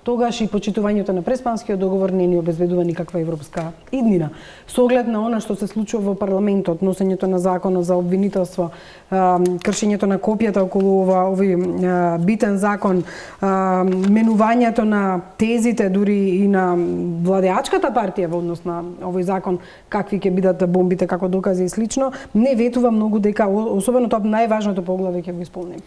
тогаш и почитувањето на Преспанскиот договор не ни обезбедува никаква европска иднина. Со оглед на она што се случува во парламентот, носењето на законот за обвинителство, кршењето на копијата околу овој битен закон, менувањето на тезите дури и на владеачката партија во однос на овој закон, какви ќе бидат бомбите како докази и слично, не ветува многу дека особено тоа најважното поглаве ќе го исполним.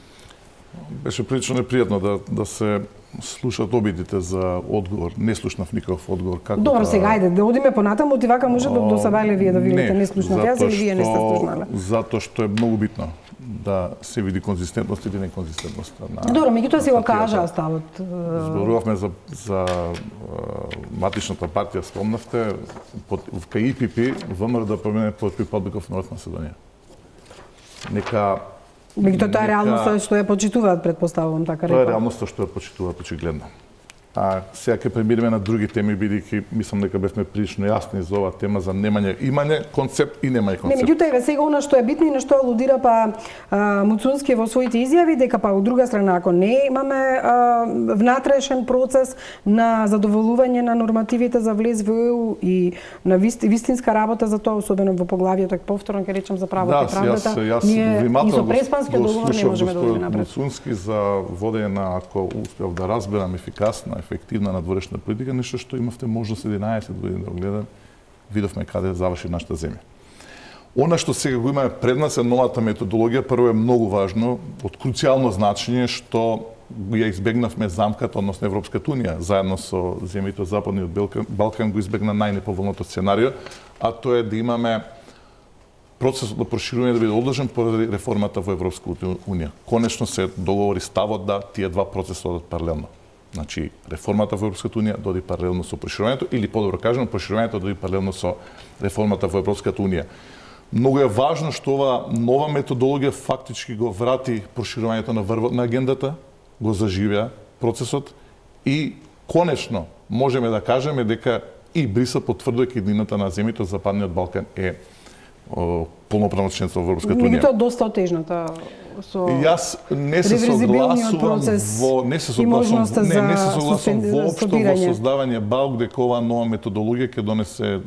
Беше прилично непријатно да се слушат обидите за одговор. Не слушнав никаков одговор. Како Добро, сега ајде, да одиме понатаму, и вака може да досабајле вие да видите не слушнав јас или вие не сте слушнале. Затоа што е многу битно да се види конзистентност или неконзистентноста на. Добро, меѓутоа си го кажа ставот. Зборувавме за матичната партија, спомнавте, в КИПП ВМРО да промене под Republic of North Macedonia. Нека меѓутоа тоа е реалноста што ја почитуваат, предпоставувам, така рекол. Тоа е реалноста што ја почитуваат очигледно. А сега ќе премириме на други теми, бидејќи мислам дека бевме прилично јасни за оваа тема за имање концепт и немање концепт. Меѓутоа еве сега она што е битно и на што алудира Муцунски во своите изјави, дека па од друга страна ако не имаме внатрешен процес на задоволување на нормативите за влез во ЕУ и на вистинска работа за тоа, особено во поглавието, повторно ќе речем за правото и правдата, ние и со Преспанскиот договор не можеме да одиме напред. Муцунски за водење на, ако успев да разберам, ефикасна, ефективна надворешна политика, нешто што имавте можност 11 години да го гледам, видовме каде заврши нашата земја. Она што сега го имаме пред нас е новата методологија, прво е многу важно, од круцијално значење што ја избегнавме замката, односно Европската унија, заедно со земјите од Западниот Балкан го избегна најнеповолното сценарио, а тоа е да имаме процесот на проширување да биде одлежен поради реформата во Европската унија. Конечно се договори ставот да тие два процеса одат паралелно. Значи, реформата во Европската унија доди паралелно со проширувањето, или подобро кажано, проширувањето доди паралелно со реформата во Европската унија. Многу е важно што ова нова методологија фактички го врати проширувањето на врвот на агендата, го заживеа процесот и конечно можеме да кажеме дека и Брисел потврдувајќи иднината на земјите од Западниот Балкан е полноправно членство во Европската унија. Меѓутоа доста отежната со јас не се согласувам воопшто во создавање БАУК дека оваа нова методологија ќе донесе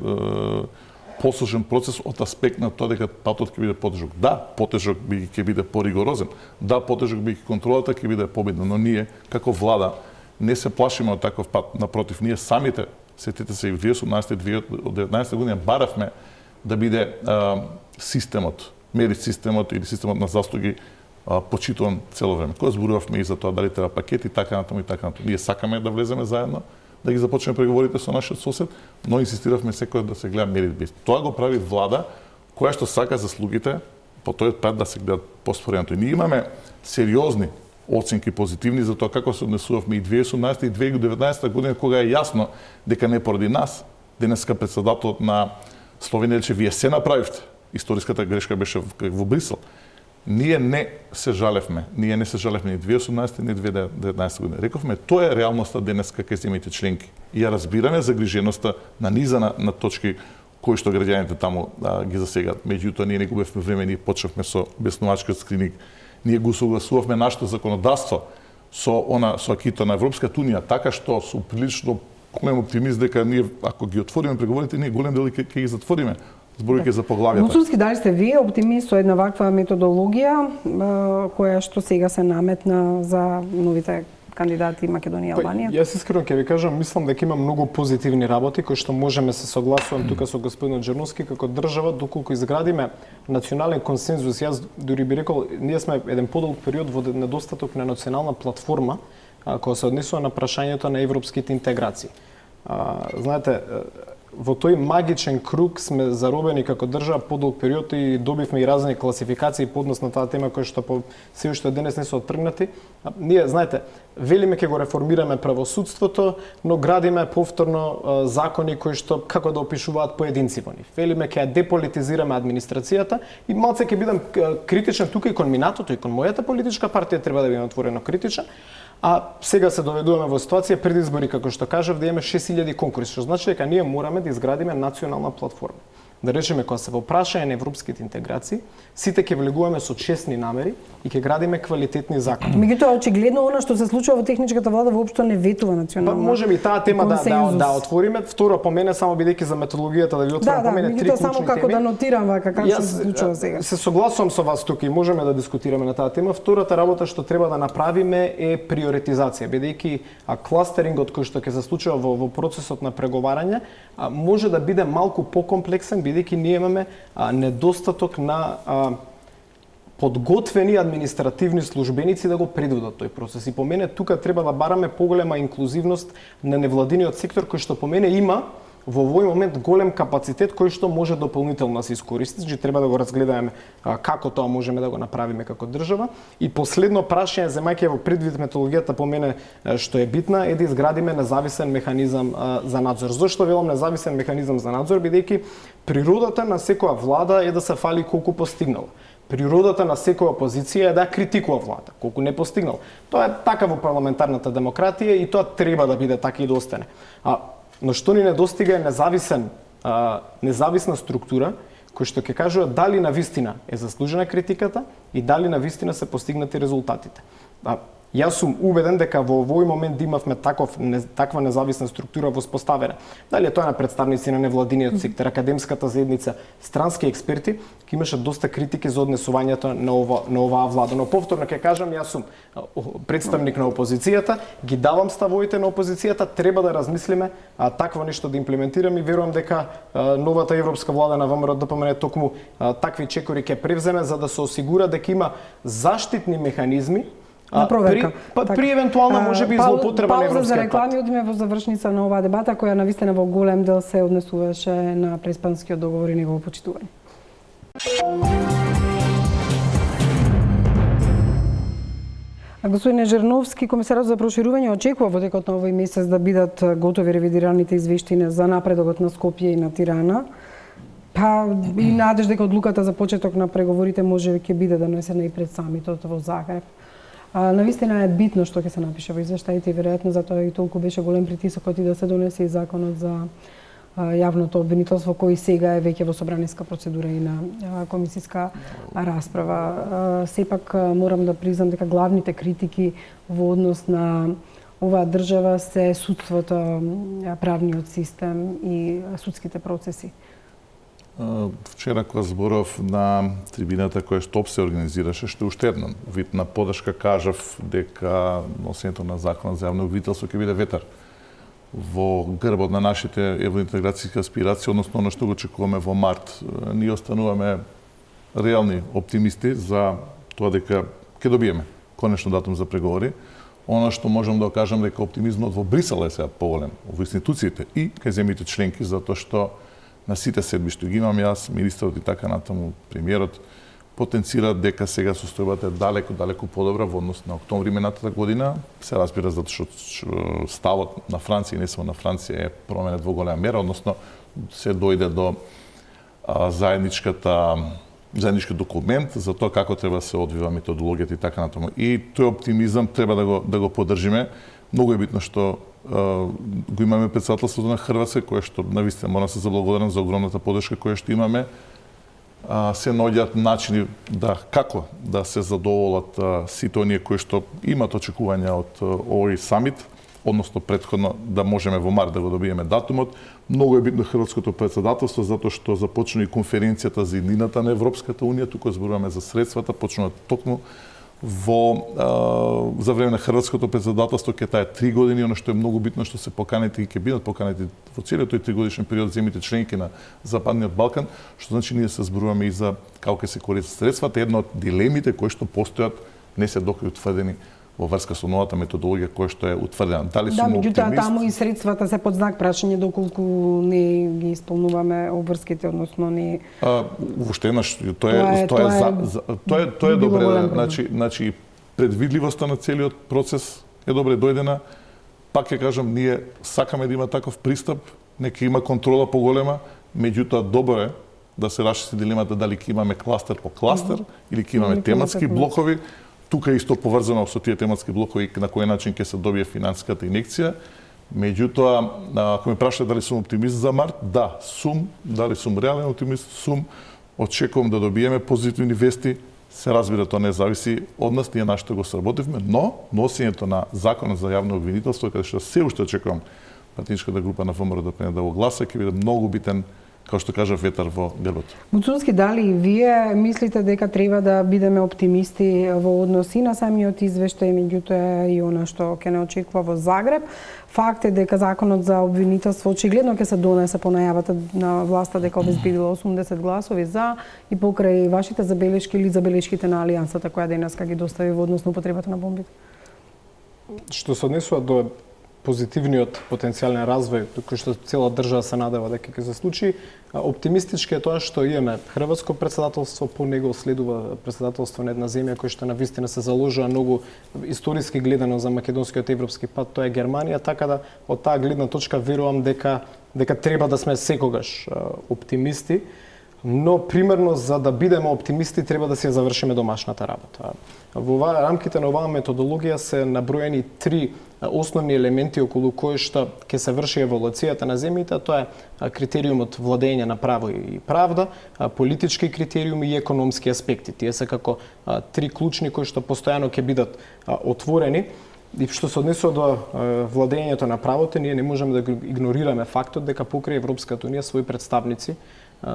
посложен процес од аспект на тоа дека патот ќе биде потежок. Да, потежок ќе биде поригорозен. Да, потежок биде контролата ќе биде победна, но ние како влада не се плашиме од таков пат. Напротив, ние самите, сетете се и од 2019 година баравме да биде системот, мерит системот или системот на заслуги почитуван цело време. Кога зборувавме и за тоа дали треба пакети, така натаму и така натаму. Ние сакаме да влеземе заедно, да ги започнеме преговорите со нашиот сосед, но инсистиравме секој да се гледа мерит бейс. Тоа го прави влада која што сака заслугите по тој пат да се гледат поспореното. И ние имаме сериозни оценки позитивни за тоа како се однесувавме и 2018 и 2019 година, кога е јасно дека не поради нас, денеска председателот на Словенија рече, вие се направивте. Историската грешка беше во Брисел. Ние не се жалевме. Ние не се жалевме ни 2018 ни 2019 година. Рековме, тоа е реалноста денеска кај земјите членки. И ја разбираме загриженоста на низа на точки кои што граѓаните таму ги засегаат. Меѓутоа, ние не губевме време, ние почнавме со беснувачкиот скрининг. Ние го согласувавме нашето законодавство со акито на Европската унија, така што со прилично голем оптимист дека ние, ако ги отвориме преговорите, ние голем дел ќе ги затвориме, зборувајќи за поглавјата. Муцунски, дали сте вие оптимист со една ваква методологија, која што сега се наметна за новите кандидати Македонија и Албанија? Јас искрено ќе ви кажам, мислам дека има многу позитивни работи кои што можеме се согласувам тука со господинот Джерновски како држава доколку изградиме национален консензус. Јас дури би рекол, ние сме еден подолг период во недостаток на национална платформа која се однесува на прашањето на европските интеграции. Знаете, во тој магичен круг сме заробени како држава подолг период и добивме и разни класификации по однос на таа тема која што се уште денес не се оттргнати. Ние, знаете, велиме ќе го реформираме правосудството, но градиме повторно закони кои што како да опишуваат поединци во нив. Велиме ќе ја деполитизираме администрацијата и малце ќе бидам критичен тука и кон минатото и кон мојата политичка партија треба да бидам отворено критичен. А сега се доведуваме во ситуација пред избори, како што кажав, да имаме 6000 конкурси, што значи дека ние мораме да изградиме национална платформа. Да речеме, кога се во прашање на европските интеграции, сите ќе влегуваме со честни намери и ќе градиме квалитетни закони. Меѓутоа, очигледно она што се случува во техничката влада воопшто не ветува национална. Можеме и таа тема да отвориме. Второ, по мене само бидејќи за методологијата да ви отворам по мене три клучни теми. Само како да нотирам вака како се случува сега. Се согласувам со вас тука и можеме да дискутираме на таа тема. Втората работа што треба да направиме е приоритизација, бидејќи кластерингот кој што ќе се случува во процесот на преговарање може да биде малку покомплексен, бидејќи ние имаме недостаток на подготвени административни службеници да го предвидат тој процес. И по мене тука треба да бараме поголема инклузивност на невладиниот сектор кој што по мене има во овој момент голем капацитет кој што може дополнително да се искористи, значи треба да го разгледаме како тоа можеме да го направиме како држава. И последно прашање, земајќи во предвид методологијата по мене што е битна, е да изградиме независен механизам за надзор. Зошто велам независен механизам за надзор? Бидејќи природата на секоја влада е да се фали колку постигнала. Природата на секоја опозиција е да критикува влада, колку не постигнал. Тоа е така во парламентарната демократија и тоа треба да биде така и да остане. Но што ни недостига е независна структура кој што ќе кажува дали навистина е заслужена критиката и дали навистина се постигнати резултатите. Јас сум убеден дека во овој момент да имавме таква независна структура воспоставена. Дали е тоа на представници на невладиниот сектор, академската заедница, странски експерти, ќе имаше доста критики за однесувањето на оваа влада. Но повторно ќе кажам, јас сум представник на опозицијата, ги давам ставовите на опозицијата, треба да размислиме такво нешто да имплементираме и верувам дека новата европска влада на ВМРО ДПМН токму такви чекори ќе превземе за да се осигура дека има заштитни механизми на проверка. При евентуална можеби злоупотреба на европскиот пат. Пауза за реклами, одиме во завршница на оваа дебата која навистина во голем дел се однесуваше на преспанскиот договор и негово почитување. Господине Джерновски, Комесарот за проширување очекува во текот на овој месец да бидат готови ревидираните извештаи за напредокот на Скопје и на Тирана. И надеж дека одлуката за почеток на преговорите може ќе биде донесена и пред самитот во Загреб. Навистина е битно што ќе се напише во извештаите и веројатно затоа и толку беше голем притисокот и да се донесе и законот за јавното обвинителство кој сега е веќе во собраниска процедура и на комисиска расправа. Сепак морам да признам дека главните критики во однос на оваа држава се судството, правниот систем и судските процеси. Вчера кога зборов на трибината која што се организираше, што уште една вид на подршка кажав дека носењето на законот за јавно обвинителство ќе биде ветар во грбот на нашите евроинтеграцијски аспирации, односно оно што го очекуваме во март. Ние остануваме реални оптимисти за тоа дека ќе добиеме конечно датум за преговори. Оно што можам да кажам дека оптимизмот во Брисел е сега поголем, во институциите и кај земјите членки, затоа што на сите седби што ги имам јас, министерот и така натаму премиерот, потенцираат дека сега состојбата е далеку подобра во однос на октомври минатата година. Се разбира затоа што ставот на Франција и не само на Франција е променет во голема мера, односно се дојде до заеднички документ за тоа како треба да се одвива методологијата и така натаму. И тој оптимизам треба да го поддржиме. Многу е битно што го имаме претседателството на Хрватска, кое што навистина морам да се заблагодарам за огромната поддршка која што имаме. Се наоѓаат начини како да се задоволат сите оние кои што имат очекувања од овој самит, односно претходно да можеме во март да го добиеме датумот. Многу е битно хрватското претседателство затоа што започна и конференцијата за иднината на Европската унија, тука зборуваме за средствата, почнува токму за време на хрватското председателство ќе таа 3 години, оно што е многу битно што се поканети и ќе бидат поканети во целиот тој 3-годишен период земјите членки на Западниот Балкан, што значи ние се зборуваме и за како ќе се користат средствата. Една од дилемите кои што постојат не се докај утврдени во врска со новата методологија која што е утврдена. Дали сум оптимист? Да, меѓутоа таму и средствата се под знак прашање доколку не ги исполнуваме обврските, односно не Уште еднаш тоа е добре, значи предвидливоста на целиот процес е добре дојдена. Пак ќе кажам, ние сакаме да има таков пристап, нека има контрола поголема, меѓутоа добро е да се расчисти дилемата дали ќе имаме кластер по кластер или ќе имаме тематски блокови. Тука е исто поврзано со тие тематски блокови на кој начин ќе се добие финансиската инекција. Меѓутоа, ако ме прашате дали сум оптимист за март, да, сум. Дали сум реален оптимист, сум. Очекувам да добиеме позитивни вести. Се разбира, тоа не зависи од нас, ние нашто го сработивме, но носењето на законот за јавно обвинителство, каде што се уште очекувам партичката група на ВМРО да го гласа, ќе биде многу битен, како што кажа, ветар во грбот. Муцунски, дали и вие мислите дека треба да бидеме оптимисти во односи на самиот извештај, меѓутоа и она што ќе не очекува во Загреб? Факт е дека законот за обвинителство очигледно ќе се донесе по најавата на власта дека обезбедила 80 гласови за и покрај вашите забелешки или забелешките на Алијансата која денеска ги достави во однос на употребата на бомбите? Што се однесува до позитивниот потенцијален развој, кој што цела држава се надева дека ќе се случи, оптимистички е тоа што имаме хрватско председателство, по него следува председателство на една земја која што навистина се заложува многу историски гледано за македонскиот европски пат, тоа е Германија, така да од таа гледна точка верувам дека треба да сме секогаш оптимисти, но примерно за да бидеме оптимисти треба да си ја завршиме домашната работа. Во рамките на оваа методологија се наброени 3 основни елементи околу кои што ќе се врши еволуцијата на земјите, тоа е критериумот владење на право и правда, политички критериуми и економски аспекти. Тие се како 3 клучни кои што постојано ќе бидат отворени. И што се однесува до владењето на правото, ние не можеме да игнорираме фактот дека покрај Европската унија своји представници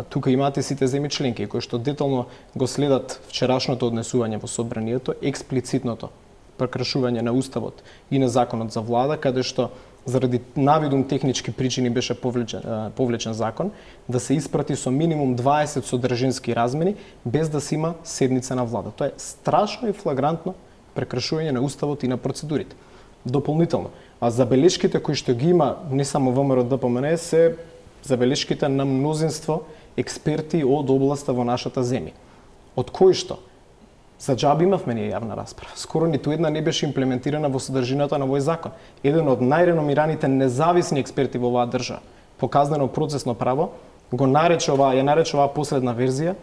тука имате сите земји членки кои што детално го следат вчерашното однесување во собранието, експлицитното прекршување на уставот и на законот за влада, каде што заради навидум технички причини беше повлечен закон да се испрати со минимум 20 содржински размени без да се има седница на влада. Тоа е страшно и флагрантно прекршување на уставот и на процедурите. Дополнително, а забелешките кои што ги има не само ВМРО-ДПМН се забелешките на мнозинство експерти од областа во нашата земја. Од кои што за џаб имавме ние јавна расправа. Скоро ниту една не беше имплементирана во содржината на овој закон. Еден од најреномираните независни експерти во оваа држава, по казнено процесно право, ја нарече оваа последна верзија,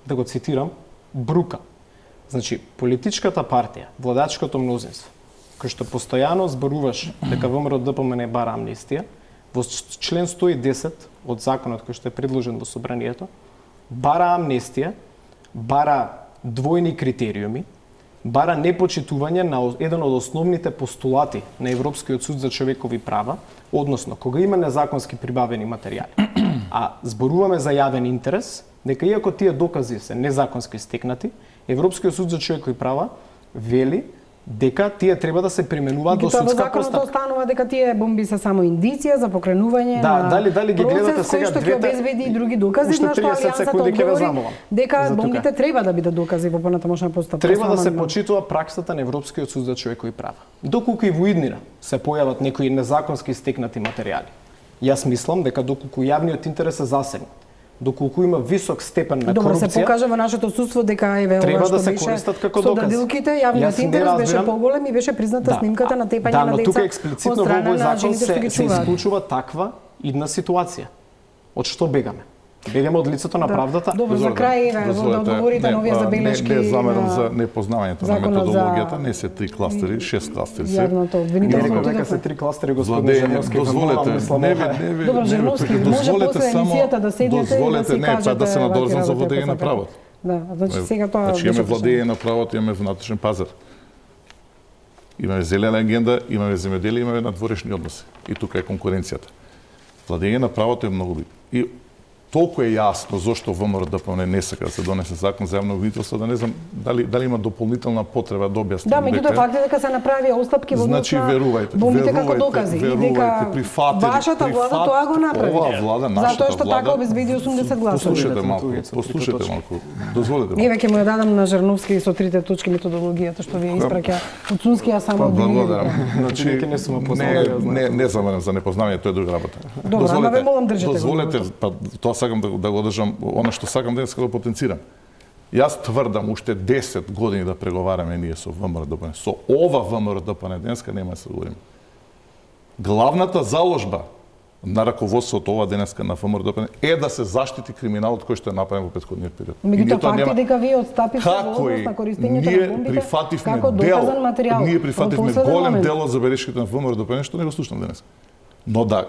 да го цитирам, брука. Значи, политичката партија, владачкото мнозинство, кој што постојано зборуваш дека ВМРО-ДПМН бара амнестија, во член 110 од законот кој што е предложен во собранието, бара амнестија, бара двојни критериуми, бара непочитување на еден од основните постулати на Европскиот суд за човекови права, односно, кога има незаконски прибавени материјали, а зборуваме за јавен интерес, дека иако тие докази се незаконски стекнати, Европскиот суд за човекови права вели дека тие треба да се применуваат до судска постапка. Во законот останува дека тие бомби се само индиција за покренување на дали ги гледате сега двете, кој што ќе обезбеди и други докази, на што Алијансата одговори дека бомбите треба да бидат докази во понатамошна постапка. Треба да се почитува праксата на Европскиот суд за човекови права. Доколку и во иднина се појават некои незаконски стекнати материјали, јас мислам дека доколку јавниот интерес е засегнат, доколку има висок степен на корупција. Добро, се покажа во нашето судство дека треба да се користат како докази. Со градилките јавниот интерес беше поголем и беше призната снимката на тепање на деца. Да, но тука експлицитно во овој закон се исклучува таква идна ситуација. Од што бегаме? Бегаме од лицето на правдата. Добро, за крај да одговорите на овие забелешки. Не замерам за непознавањето на методологијата, не се 3 кластери, 6 кластери се. Јавното обвинителство. Не дека се 3 кластери, господин Жановски. Дозволете, Добро, Жановски, може после емисијата да седнете и да си кажете да се надорзам за владење на правото. Да, значи сега тоа значи имаме владење на правото, имаме внатрешен пазар. Имаме зелена агенда, имаме земјоделие, имаме надворешни односи. И тука е конкуренцијата. Владење на правото е многу битно. И толку е јасно зошто ВМРО-ДПМНЕ не сака да се донесе закон за јавно обвинителство, да не знам дали има дополнителна потреба да објаснам. Да, меѓутоа факт е дека се направија остапки во Значи бомбите како докази и дека вашата влада тоа го направи. Оваа влада, нашата затоа што влада, така обезбеди 80 гласа. Послушате малку. Дозволете. Ние веќе му ја дадам на Жерновски со 3 точки методологијата што ви испраќа од Сунскија само благодарам. Значи не сум познавал. Не замерам за непознавање, тоа е друга работа. Добро, ама ве молам држете. Дозволете, па тоа сакам да го одржам, она што сакам денес да потенцирам. Јас тврдам уште 10 години да преговараме ние со ВМРО-ДПМНЕ. Со ова ВМРО-ДПМНЕ денеска нема да се говорим. Главната заложба на раководството ова денеска на ВМРО-ДПМНЕ е да се заштити криминалот кој што е направен во претходниот период. Меѓутоа факт е дека вие отстапивте во област на користењето на бомбите како доказан материјал. Ние прифативме голем дел од забелешките на ВМРО-ДПМНЕ што не го слушнам денес. Но да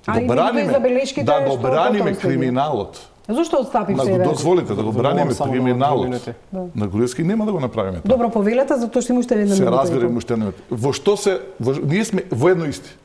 го браниме криминалот. Зошто отстапивте? Дозволите да го браниме криминалот на Груевски, нема да го направиме. Добро, повелете, затоа што има уште една минута. Се разберем уште една минута. Во што ние сме воедно исти.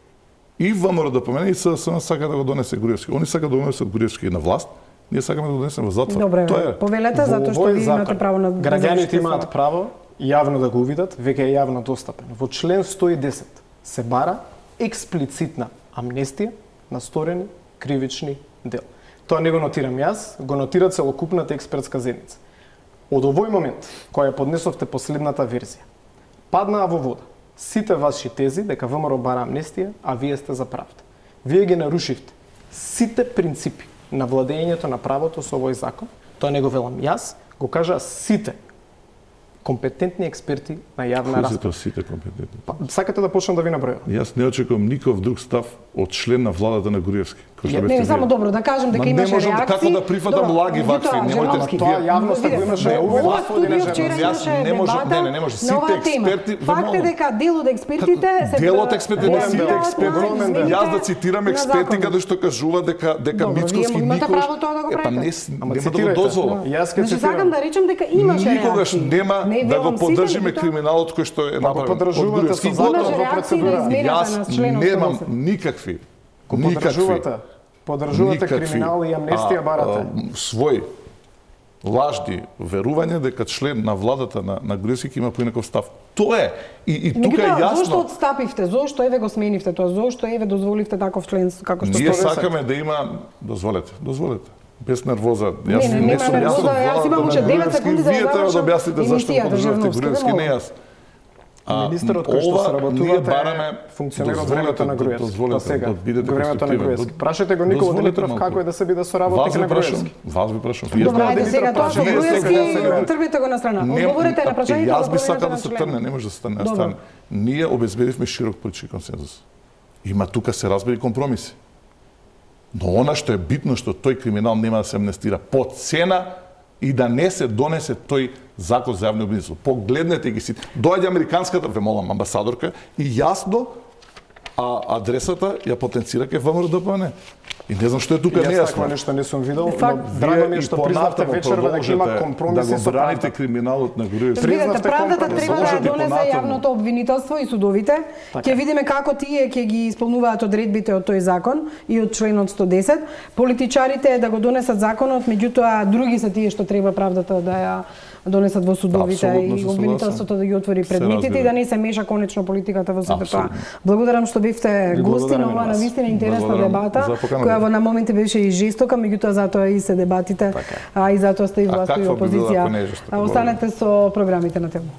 И ВМРО-ДПМНЕ и СДСМ сака да го донесе Груевски. Они сака да донесат Груевски на власт, ние сакаме да го донесеме во затвор. Добре, повелете, затоа што ви имате право на... Граѓаните имаат право јавно да го видат, веќе е јавно достапен. Во член 110 се бара експлицитна амнестија на сторени кривични дела. Тоа не го нотирам јас, го нотира целокупната експертска заедница. Од овој момент, која поднесовте последната верзија, паднаа во вода сите ваши тези дека ВМРО бара амнестија, а вие сте за правда. Вие ги нарушивте сите принципи на владењето на правото со овој закон. Тоа не го велам јас, го кажа сите компетентни експерти на јавна расправа. Сите компетентни. Сакате да почнам да ви набројам? Јас не очекувам ников друг став од член на владата на Груевски. Не, само добро да кажам дека имаше реакции. Не можам како да прифатам лаги вакви, немојте. Тоа јавноста го имаше. Ова студио вчера имаше дебата на оваа тема. Факт е дека дел од експертите се дел од експертите, не сите експерти. Јас да цитирам експерти каде што кажува дека Мицкоски никогаш нема да го дозволам. Значи сакам да речем дека имаше реакции. Никогаш нема да го поддржиме криминалот кој што е направен. Подржувате со законот во процедура. Јас немам никакви Подржувате криминал и амнестија барате. Свој лажни верување дека член на владата на Груевски има поинаков став. Тоа е. И тука е јасно. Зошто отстапивте? Зошто еве го сменивте тоа? Зошто еве дозволивте таков член како што ние сакаме да има, дозволете. Без нервоза. Јас не сум нервоза, јас имам уште 9 секунди за да завршам емисијата Груевски, не јас. Министерот кој што сработувате функционира од времето на Груевски. До сега, до времето на Груевски. Прашајте го Никола Димитров како е да се биде соработник на Груевски. Вас ви прашам. Добре, ајде сега тоа со Груевски тргнете го на страна. Одговорете на прашањето. Јас би сакал да се тргне, не може да стане на страна. Ние обезбедивме широк политички консензус. Има тука се разбери компромиси. Но она што е битно што тој криминал нема да се амнестира по цена и да не се донесе тој закон за јавно обвинителство. Погледнете ги сите. Доаѓа американската, ве молам, амбасадорка и јасно адресата ја потенцира ке ВМРО-ДПМНЕ. И не знам што е тука нејасно. Јас такво нешто не сум видел, но драго ми е што признавте вечерва дека има компромиси со правдата. Да го браните криминалот на Груевски. Видете, правдата треба да ја донесе јавното обвинителство и судовите. Ќе видиме како тие ќе ги исполнуваат одредбите од тој закон и од членот 110. Политичарите да го донесат законот, меѓутоа други се тие што треба правдата да ја донесат во судовите и обвинителството да ги отвори предметите и да не се меша конечно политиката во сето тоа. Благодарам што бевте гости на оваа навистина интересна дебата, која во на моменти беше и жестока, меѓутоа затоа и се дебатите, а и затоа сте и власт и опозиција. Останете со програмите на тема.